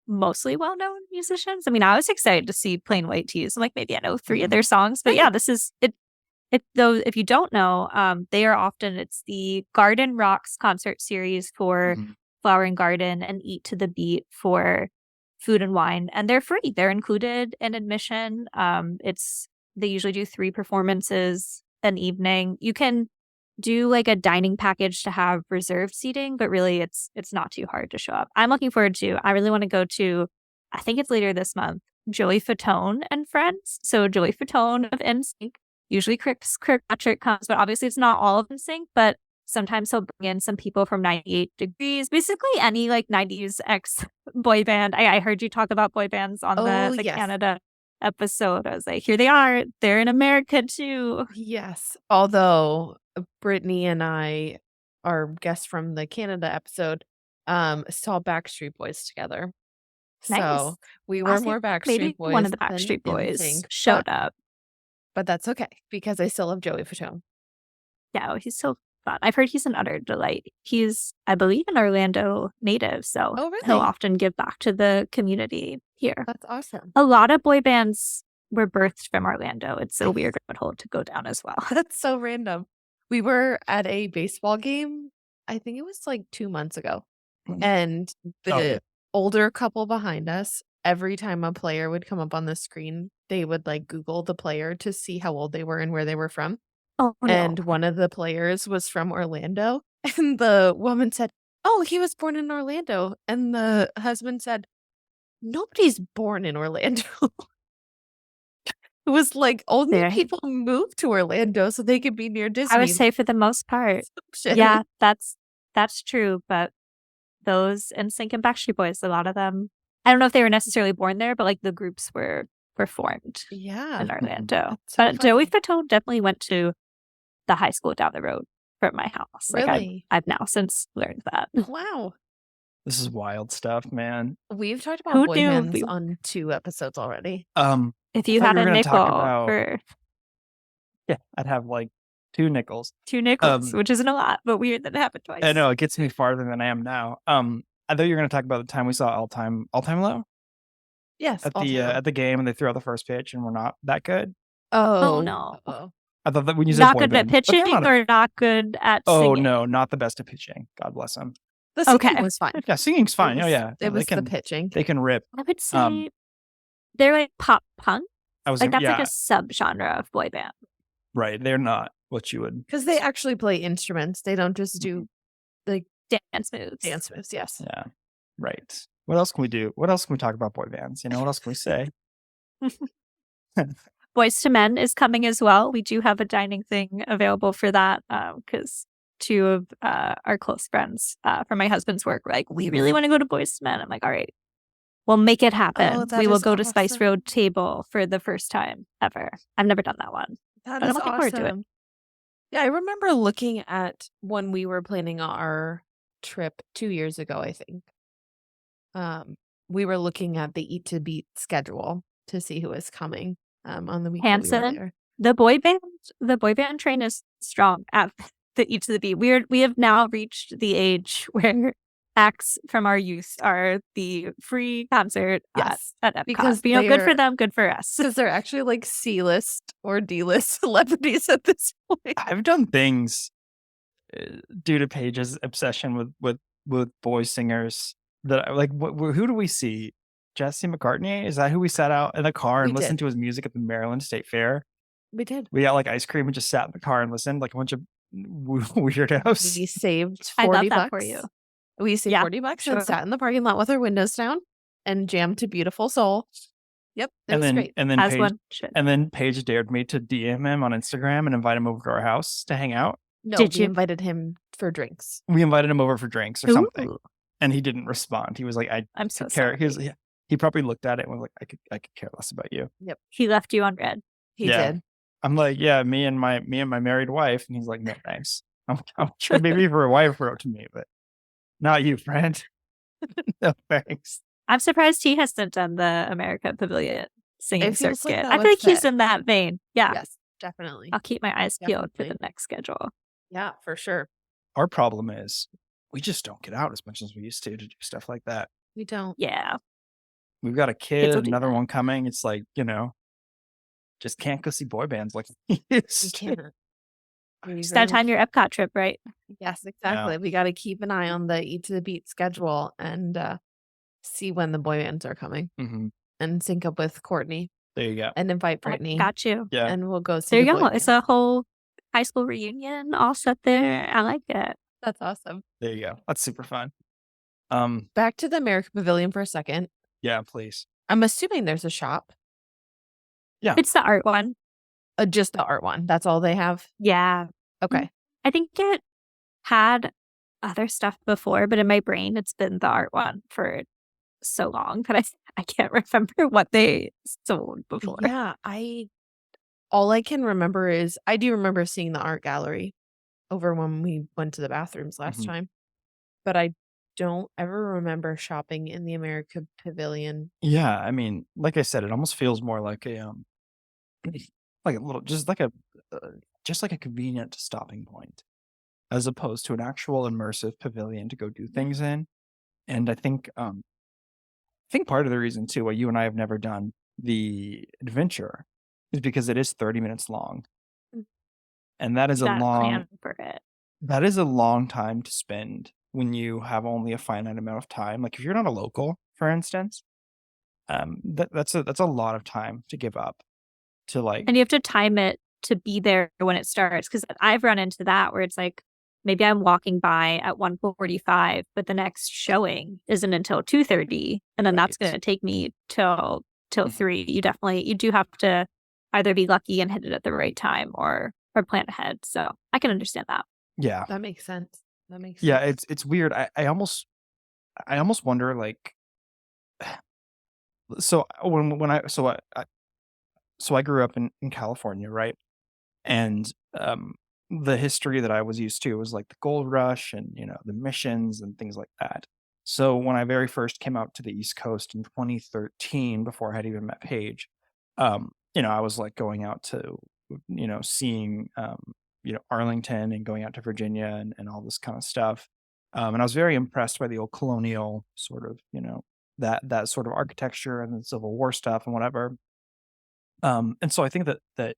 mostly well-known musicians. I mean, I was excited to see Plain White Tees. Like maybe I know 3 of their songs, but yeah, this is it. It though, if you don't know, they are often it's the Garden Rocks concert series for Mhm. Flower and Garden and Eat to the Beat for Food and Wine, and they're free. They're included in admission. They usually do 3 performances an evening. You can do like a dining package to have reserved seating, but really it's not too hard to show up. I'm looking forward to. I really want to go to. I think it's later this month. Joey Fatone and Friends. So Joey Fatone of NSYNC. Usually Kirkpatrick comes, but obviously it's not all of NSYNC. But sometimes he'll bring in some people from 98 Degrees, basically any like 90s ex boy band. I heard you talk about boy bands on Oh, the yes. Canada episode. I was like, here they are. They're in America too. Yes. Although Brittany and I, our guests from the Canada episode, saw Backstreet Boys together. Nice. So we I were was more like, maybe Backstreet Boys one of the than Backstreet Boys NSYNC, showed up. but that's okay because I still love Joey Fatone. Yeah, he's so fun. I've heard he's an utter delight. He's, I believe, an Orlando native, so Oh, he'll really? often give back to the community here. That's awesome. A lot of boy bands were birthed from Orlando. It's a weird rabbit hole to go down as well. That's so random. We were at a baseball game, I think it was like 2 months ago, and the older couple behind us, every time a player would come up on the screen, they would like Google the player to see how old they were and where they were from. Oh, no. And one of the players was from Orlando. And the woman said, "Oh, he was born in Orlando." And the husband said, "Nobody's born in Orlando." It was like only There. people move to Orlando so they could be near Disney. I would say for the most part. Yeah, that's true. But those NSYNC and Backstreet Boys, a lot of them, I don't know if they were necessarily born there, but like the groups were formed Yeah. in Orlando. That's so But Joey funny. Fatone definitely went to the high school down the road from my house. Like Really? I've now since learned that. Wow. This is wild stuff, man. We've talked about Who boy knew bands we- on 2 episodes already. If you I thought had you a were gonna nickel talk about- for Yeah, I'd have like 2 nickels. 2 nickels, which isn't a lot, but weird that it happened twice. I know, it gets me farther than I am now. I thought you were gonna talk about the time we saw All Time Low. Yes, at all the time. at the game, and they threw out the first pitch, and we're not that good. Oh, Oh, no. uh-oh. I thought that when you said Not boy good at band, but they're pitching not or not good at oh, singing? no, not the best at pitching. God bless them. The singing Okay. was fine. Yeah, singing's fine. Oh, was- yeah. It They was the can pitching. they can rip. I would say they're like pop punk. I was Like that's like yeah, a subgenre of boy band. right. They're not what you would. Because they actually play instruments. They don't just do like Dance moves. dance moves. Yes. Yeah, right. What else can we do? What else can we talk about boy bands? You know, what else can we say? Boys to Men is coming as well. We do have a dining thing available for that because two of our close friends from my husband's work were like, we really want to go to Boys to Men. I'm like, all right, we'll make it happen. Oh, that We will is go to Spice awesome. Road Table for the first time ever. I've never done that one. That But I'm is looking forward to it. awesome. Yeah, I remember looking at when we were planning our trip 2 years ago, I think. We were looking at the Eat to Beat schedule to see who was coming on the week that we were Hanson? there. The boy band train is strong at the Eat to the Beat. We have now reached the age where acts from our youth are the free concert Yes, at Epcot. because But, good for they're- them, good for us. Because they're actually like C-list or D-list celebrities at this point. I've done things due to Paige's obsession with boy singers that I like. Who do we see? Jesse McCartney? Is that who we sat out in the car and We listened did. to his music at the Maryland State Fair? We did. We got like ice cream and just sat in the car and listened like a bunch of weirdos. We saved I 40 love that bucks for you. We saved Yeah, 40 bucks sure. and sat in the parking lot with our windows down and jammed to Beautiful Soul. Yep, it was great. and then As Paige, one should. and then Paige dared me to DM him on Instagram and invite him over to our house to hang out. No, Did we you? invited him for drinks. We invited him over for drinks or something, Ooh, and he didn't respond. He was like, "I I'm so could care." sorry. He probably looked at it and was like, I could care less about you." He left you on red. He Yeah. did. I'm like, "Yeah, me and my married wife," and he's like, "No, thanks. I'm sure maybe if a wife wrote to me, but not you, friend. No thanks." I'm surprised he hasn't done the American Pavilion singing It feels like circuit. that I would feel like he's fit. in that vein. Yeah. Yes, definitely. I'll keep my eyes peeled for the Definitely. next schedule. Yeah, for sure. Our problem is we just don't get out as much as we used to do stuff like that. We don't. Yeah. We've got a Kids kid, will do another that. one coming. It's like, just can't go see boy bands like we used We to. can't. We Just very gotta time much- your Epcot trip, right? Yes, exactly. We got to keep an eye on the Eat to the Beat schedule and see when the boy bands are coming hmm and sync up with Courtney There you go. and invite I Brittany. got you. Yeah. And we'll go see There you the go. boy It's band. a whole high school reunion all set there. I like it. That's awesome. There you go. That's super fun. Back to the American Pavilion for a second. Yeah, please. I'm assuming there's a shop. Yeah. It's the art one. Just the art one. That's all they have. Yeah. Okay. I think it had other stuff before, but in my brain, it's been the art one for so long that I can't remember what they sold before. Yeah, all I can remember is I do remember seeing the art gallery over when we went to the bathrooms last Mhm. time. But I don't ever remember shopping in the American Pavilion. Yeah, I mean, like I said, it almost feels more like a like a little, just like a convenient stopping point, as opposed to an actual immersive pavilion to go do things in. And I think part of the reason too why you and I have never done the adventure is because it is 30 minutes long, Mm. and that is a Got a long plan for it. that is a long time to spend when you have only a finite amount of time. Like if you're not a local, for instance, that's a lot of time to give up to like. And you have to time it to be there when it starts. Because I've run into that where it's like, maybe I'm walking by at 1:45, but the next showing isn't until 2:30. And then that's Right. going to take me till Mhm. 3. You do have to either be lucky and hit it at the right time or plan ahead. So I can understand that. Yeah, That makes sense. That makes yeah, sense. it's weird. I almost wonder like. So when I grew up in California, right? And the history that I was used to was like the gold rush and the missions and things like that. So when I very first came out to the East Coast in 2013, before I had even met Paige, I was like going out to seeing Arlington and going out to Virginia and all this kind of stuff. And I was very impressed by the old colonial sort of that sort of architecture and the Civil War stuff and whatever. And so I think that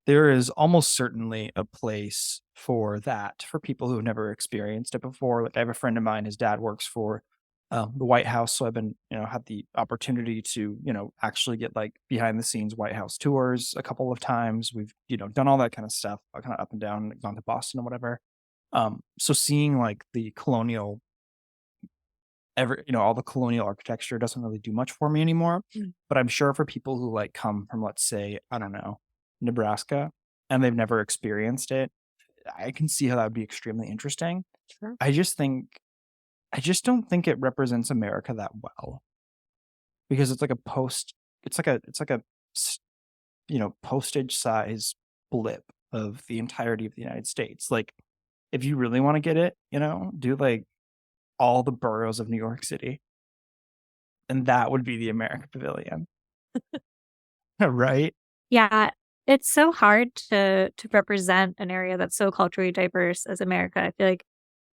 there is almost certainly a place for that for people who have never experienced it before. Like I have a friend of mine, his dad works for the White House, so I've been had the opportunity to actually get like behind the scenes White House tours a couple of times. We've done all that kind of stuff, kind of up and down, gone to Boston or whatever. So seeing like the colonial all the colonial architecture doesn't really do much for me anymore. But I'm sure for people who like come from, let's say, I don't know, Nebraska, and they've never experienced it, I can see how that would be extremely interesting. Sure. I just don't think it represents America that well, because it's like a postage size blip of the entirety of the United States. Like if you really want to get it, do like all the boroughs of New York City, and that would be the American Pavilion. Right? Yeah, it's so hard to represent an area that's so culturally diverse as America. I feel like,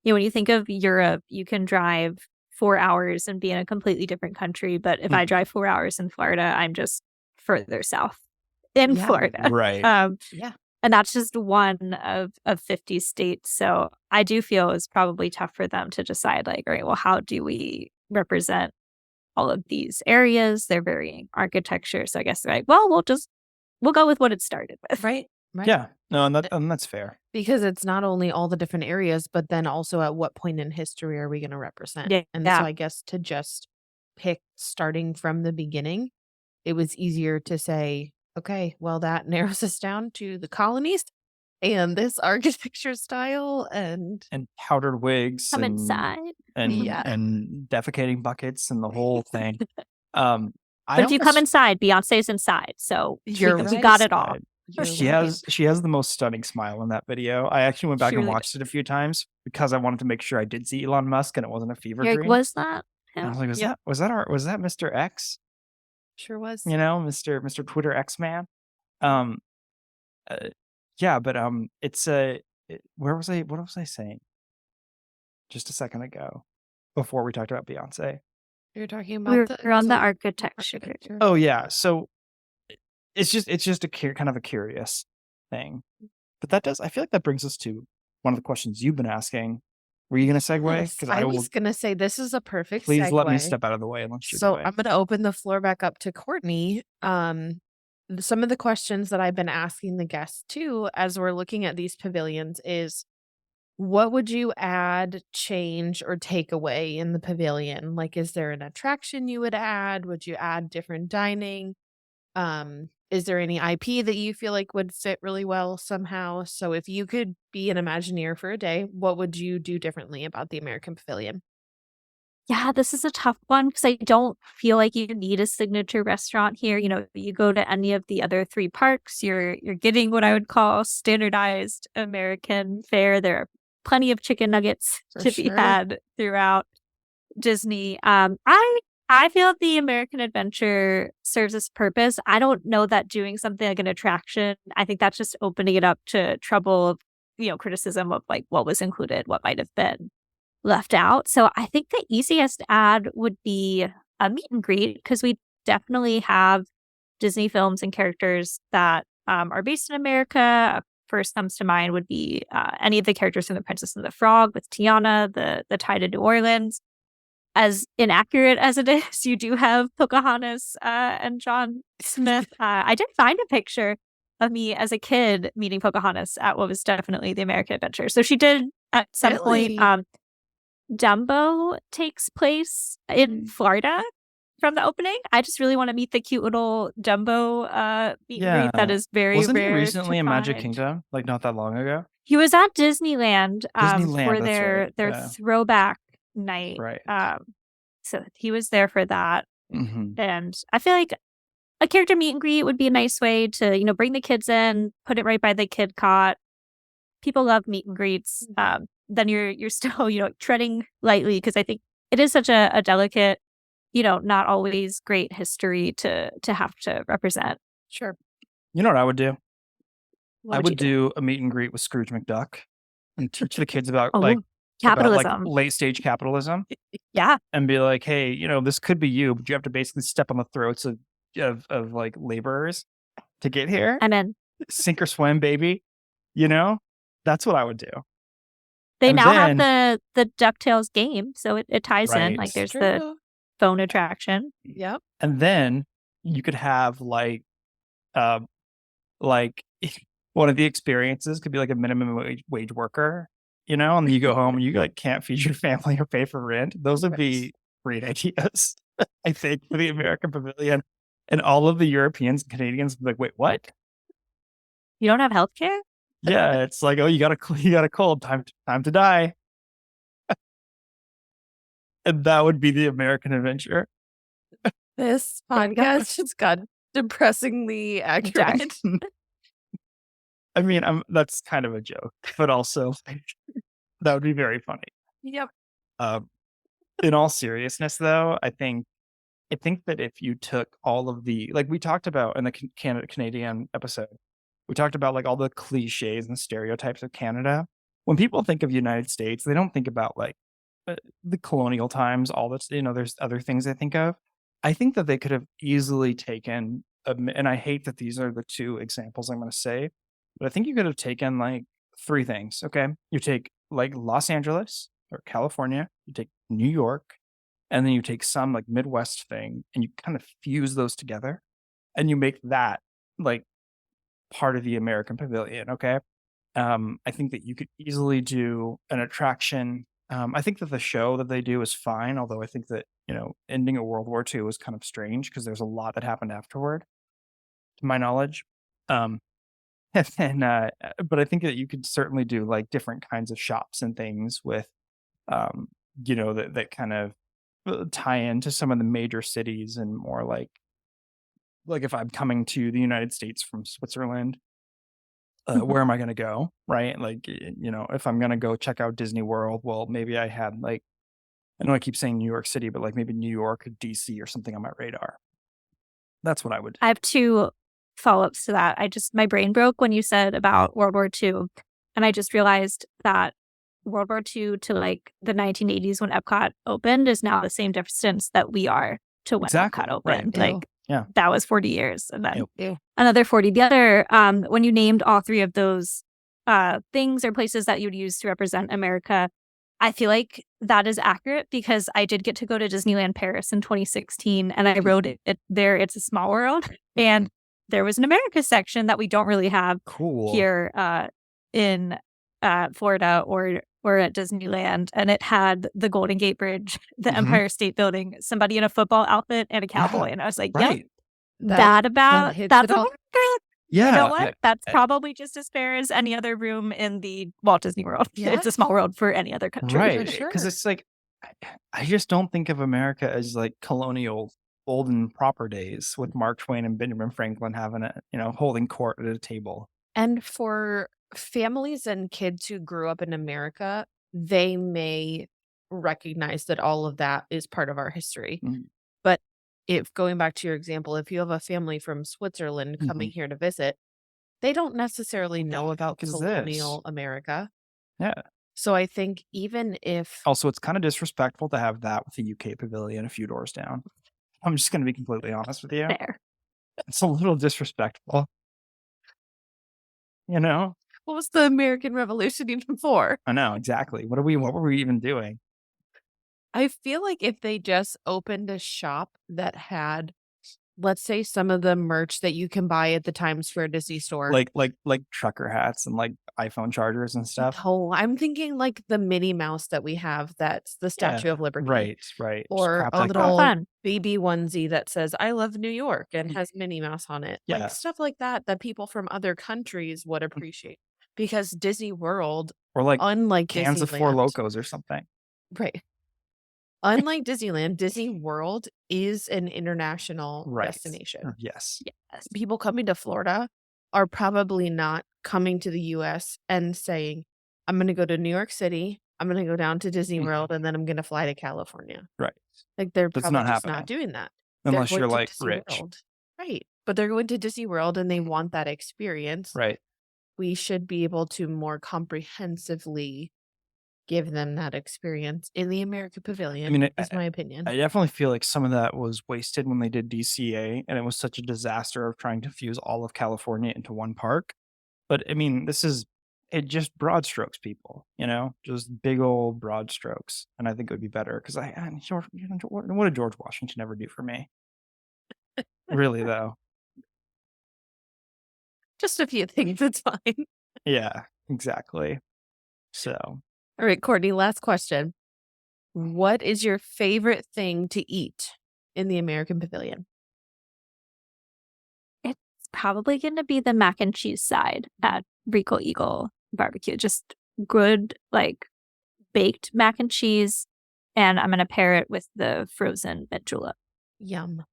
when you think of Europe, you can drive 4 hours and be in a completely different country. But if I drive 4 hours in Florida, I'm just further south in Florida. Right. Yeah. And that's just one of 50 states. So I do feel it's probably tough for them to decide, like, all right, well, how do we represent all of these areas? They're varying architecture. So I guess they're like, well, we'll go with what it started with. Right. Yeah. No, and that's fair. Because it's not only all the different areas, but then also at what point in history are we going to represent? Yeah. And so I guess to just pick starting from the beginning, it was easier to say, okay, well, that narrows us down to the colonies and this architecture style and powdered wigs Come inside. and defecating buckets and the whole thing. But if you come inside, Beyonce's inside. So we got it all. She has the most stunning smile in that video. I actually went back and watched it a few times because I wanted to make sure I did see Elon Musk and it wasn't a fever dream. Was that him? I was like, was that Mr. X? Sure was. Mr. Twitter X man. Yeah, but it's what was I saying just a second ago before we talked about Beyonce? You're talking about we're on the architecture. Oh yeah, so it's just a kind of a curious thing, but I feel like that brings us to one of the questions you've been asking. Were you going to segue? Yes, I was going to say this is a perfect Please segue. let me step out of the way. So I'm going to open the floor back up to Courtney. Some of the questions that I've been asking the guests too, as we're looking at these pavilions, is what would you add, change, or take away in the pavilion? Like, is there an attraction you would add? Would you add different dining? Is there any IP that you feel like would fit really well somehow? So if you could be an Imagineer for a day, what would you do differently about the American Pavilion? Yeah, this is a tough one because I don't feel like you need a signature restaurant here. You go to any of the other 3 parks, you're getting what I would call standardized American fare. There are plenty of chicken nuggets to be had throughout Disney. I feel the American Adventure serves its purpose. I don't know that doing something like an attraction, I think that's just opening it up to trouble, criticism of like what was included, what might have been left out. So I think the easiest add would be a meet and greet, because we definitely have Disney films and characters that are based in America. First comes to mind would be any of the characters from The Princess and the Frog with Tiana, the tie to New Orleans. As inaccurate as it is, you do have Pocahontas and John Smith. I did find a picture of me as a kid meeting Pocahontas at what was definitely the American Adventure. So she did at some point. Dumbo takes place in Florida from the opening. I just really want to meet the cute little Dumbo meet and greet that is very Wasn't rare. He recently in Magic find. Kingdom, like not that long ago? He was at Disneyland, for that's their throwback night. Right. So he was there for that. Mm-hmm. And I feel like a character meet and greet would be a nice way to, bring the kids in, put it right by the kid cot. People love meet and greets. Then you're still, treading lightly, because I think it is such a delicate, not always great history to have to represent. Sure. You know what I would do? What I would do a meet and greet with Scrooge McDuck and teach the kids about like about like Capitalism. late stage capitalism Yeah. and be like, hey, this could be you, but you have to basically step on the throats of like laborers to get here. I'm in. Sink or swim, baby. That's what I would do. They And now have then- the DuckTales game, so it ties in. Right. Like there's True. the phone attraction. Yep. And then you could have like one of the experiences could be like a minimum wage worker, and then you go home and you like can't feed your family or pay for rent. Those would be great ideas, I think, for the American Pavilion. And all of the Europeans and Canadians would be like, wait, what? You don't have healthcare? Yeah, it's like, oh, you got a cold, time to die. And that would be the American Adventure. This podcast just got depressingly accurate. I mean, that's kind of a joke, but also that would be very funny. Yep. In all seriousness, though, I think that if you took all of the, like we talked about in the Canadian episode, we talked about like all the cliches and stereotypes of Canada. When people think of United States, they don't think about like the colonial times, all that's, there's other things they think of. I think that they could have easily taken, and I hate that these are the two examples I'm going to say, but I think you could have taken like three things. Okay. You take like Los Angeles or California, you take New York, and then you take some like Midwest thing and you kind of fuse those together and you make that like part of the American Pavilion. Okay. I think that you could easily do an attraction. I think that the show that they do is fine, although I think that, ending a World War II was kind of strange because there's a lot that happened afterward, to my knowledge. And then, but I think that you could certainly do like different kinds of shops and things with, that kind of tie into some of the major cities and more like if I'm coming to the United States from Switzerland, where am I going to go? Right. Like, if I'm going to go check out Disney World, well, maybe I had like, I know I keep saying New York City, but like maybe New York or DC or something on my radar. That's what I would do. I have two follow-ups to that. My brain broke when you said about World War II. And I just realized that World War II to like the 1980s when Epcot opened is now the same distance that we are to when Exactly, Epcot opened. right. Like, Yeah. that was 40 years. And then Ew. another 40. The other, when you named all three of those things or places that you would use to represent America, I feel like that is accurate because I did get to go to Disneyland Paris in 2016 and I rode it there. It's a small world. And there was an America section that we don't really have here in Florida or at Disneyland. And it had the Golden Gate Bridge, the Empire State Building, somebody in a football outfit and a cowboy. And I was like, right. Yep, that hits that's it all. America. Yeah. You know what? That's probably just as fair as any other room in the Walt Disney World. Yeah. It's a small world for any other country. Right. For Because sure. it's like, I just don't think of America as like colonial, old and proper days with Mark Twain and Benjamin Franklin having holding court at a table. And for families and kids who grew up in America, they may recognize that all of that is part of our history. Mhm. But if going back to your example, if you have a family from Switzerland coming here to visit, they don't necessarily know about is colonial this? America. Yeah. So I think even if Also, it's kind of disrespectful to have that with the UK Pavilion a few doors down. I'm just going to be completely honest with you. Fair. It's a little disrespectful. what was the American Revolution even for? I know, exactly. What were we even doing? I feel like if they just opened a shop that had, let's say, some of the merch that you can buy at the Times Square Disney store. Like trucker hats and like iPhone chargers and stuff. Oh, I'm thinking like the Minnie Mouse that we have that's the Statue of Liberty. Right. Or Crap a like little that. Fun. baby onesie that says, I love New York and has Minnie Mouse on it. Yeah. Like stuff like that people from other countries would appreciate. Because Disney World, Or like unlike cans of Disneyland, Four Locos or something. Right. Unlike Disneyland, Disney World is an international destination. Yes. Yes. People coming to Florida are probably not coming to the US and saying, I'm going to go to New York City, I'm going to go down to Disney World, and then I'm going to fly to California. Right. Like they're That's probably not just happening. not doing that. Unless They're you're going to like Disney rich. World. Right. But they're going to Disney World and they want that experience. Right. We should be able to more comprehensively give them that experience in the American Pavilion. I mean, is my opinion. I definitely feel like some of that was wasted when they did DCA, and it was such a disaster of trying to fuse all of California into one park. But I mean, it just broad strokes people, just big old broad strokes. And I think it would be better because what did George Washington ever do for me? Really, though. Just a few things. It's fine. Yeah, exactly. So, All right, Courtney, last question. What is your favorite thing to eat in the American Pavilion? It's probably going to be the mac and cheese side at Regal Eagle Barbecue. Just good, like, baked mac and cheese. And I'm going to pair it with the frozen mint julep. Yum.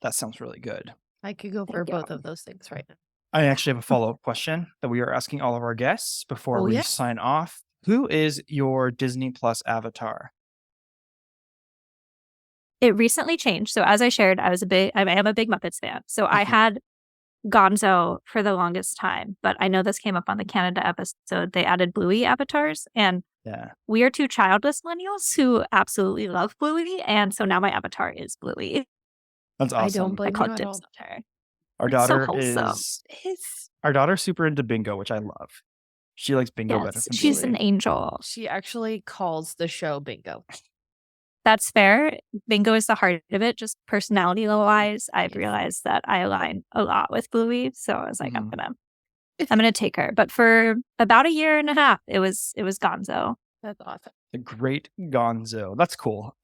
that sounds really good. I could go for Thank you. both of those things right now. I actually have a follow-up question that we are asking all of our guests before Oh, we yeah? sign off. Who is your Disney Plus avatar? It recently changed. So as I shared, I am a big Muppets fan. So I had Gonzo for the longest time, but I know this came up on the Canada episode. They added Bluey avatars, and Yeah. we are two childless millennials who absolutely love Bluey, and so now my avatar is Bluey. That's awesome. I don't I blame call you it at all. dibs on her. Our It's so daughter wholesome. is our daughter's super into bingo, which I love. She likes bingo better Yes, than she's Bluey. an angel. She actually calls the show bingo. That's fair. Bingo is the heart of it. Just personality-wise, I've Yes. realized that I align a lot with Bluey. So I was like, Mhm. I'm gonna take her. But for about a year and a half, it was Gonzo. That's awesome. The great Gonzo. That's cool.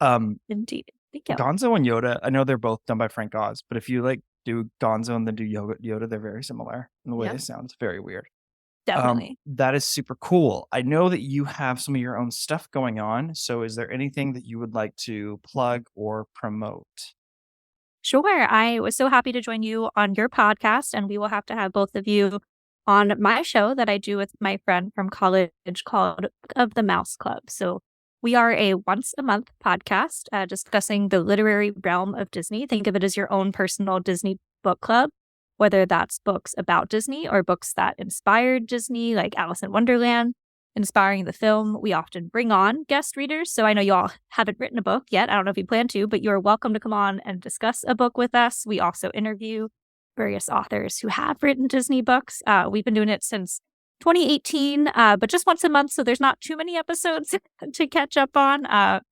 Indeed. Thank you. Gonzo and Yoda, I know they're both done by Frank Oz, but if you like do Gonzo and then do Yoda, they're very similar in the way Yeah. they sound. It's very weird. Definitely. That is super cool. I know that you have some of your own stuff going on. So is there anything that you would like to plug or promote? Sure. I was so happy to join you on your podcast, and we will have to have both of you on my show that I do with my friend from college called Book of the Mouse Club. So we are a once a month podcast discussing the literary realm of Disney. Think of it as your own personal Disney book club, whether that's books about Disney or books that inspired Disney, like Alice in Wonderland, inspiring the film. We often bring on guest readers. So I know you all haven't written a book yet. I don't know if you plan to, but you're welcome to come on and discuss a book with us. We also interview various authors who have written Disney books. We've been doing it since 2018, but just once a month. So there's not too many episodes to catch up on.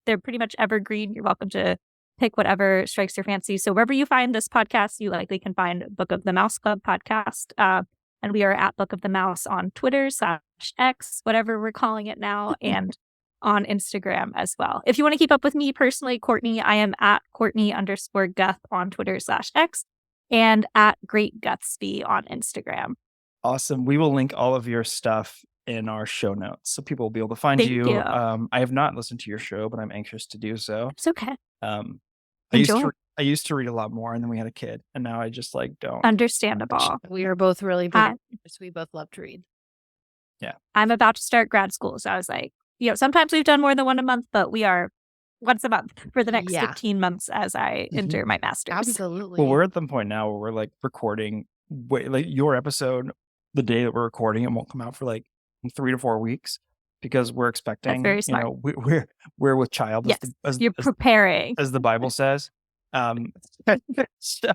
They're pretty much evergreen. You're welcome to pick whatever strikes your fancy. So wherever you find this podcast, you likely can find Book of the Mouse Club podcast. And we are at Book of the Mouse on Twitter/X, whatever we're calling it now, and on Instagram as well. If you want to keep up with me personally, Courtney, I am at Courtney_Guth on Twitter/X and at Great Guthsby on Instagram. Awesome. We will link all of your stuff in our show notes so people will be able to find Thank you. you. I have not listened to your show, but I'm anxious to do so. It's okay. I used to read a lot more, and then we had a kid, and now I just don't. Understandable. We are both really big readers. We both love to read. Yeah. I'm about to start grad school. So I was like, sometimes we've done more than one a month, but we are once a month for the next 15 months as I enter my master's. Absolutely. Well, we're at the point now where we're recording your episode the day that we're recording. It won't come out for 3 to 4 weeks because we're expecting. That's very smart. We're with child. Yes, you're preparing, as the Bible says. So,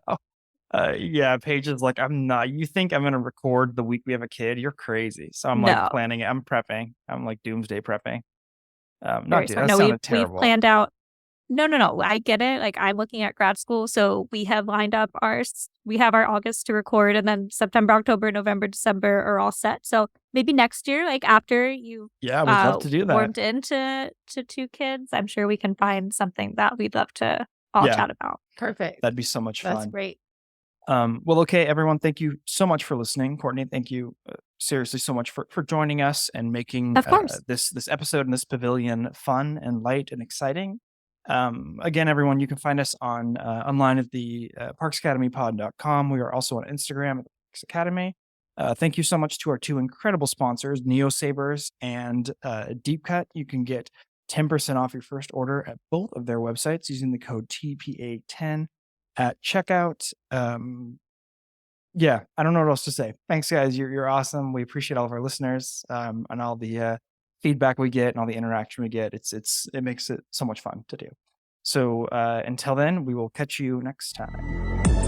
Paige is like, I'm not. You think I'm going to record the week we have a kid? You're crazy. So I'm planning it. I'm prepping. I'm doomsday prepping. That sounded terrible. We've planned out. No. I get it. I'm looking at grad school, so we have lined up we have our August to record, and then September, October, November, December are all set. So maybe next year, after you, we'd love to do that. Warmed into 2 kids, I'm sure we can find something that we'd love to all chat about. Perfect. That'd be so much fun. That's great. Well, okay, everyone, thank you so much for listening. Courtney, thank you seriously so much for joining us and making of course. This episode and this pavilion fun and light and exciting. Again, everyone, you can find us online at the parksacademypod.com. We are also on Instagram at Parks Academy. Thank you so much to our 2 incredible sponsors, Neo Sabers and Deep Cut. You can get 10% off your first order at both of their websites using the code TPA10 at checkout. I don't know what else to say. Thanks, guys. You're awesome. We appreciate all of our listeners and all the feedback we get and all the interaction we get. It makes it so much fun to do. So until then, we will catch you next time.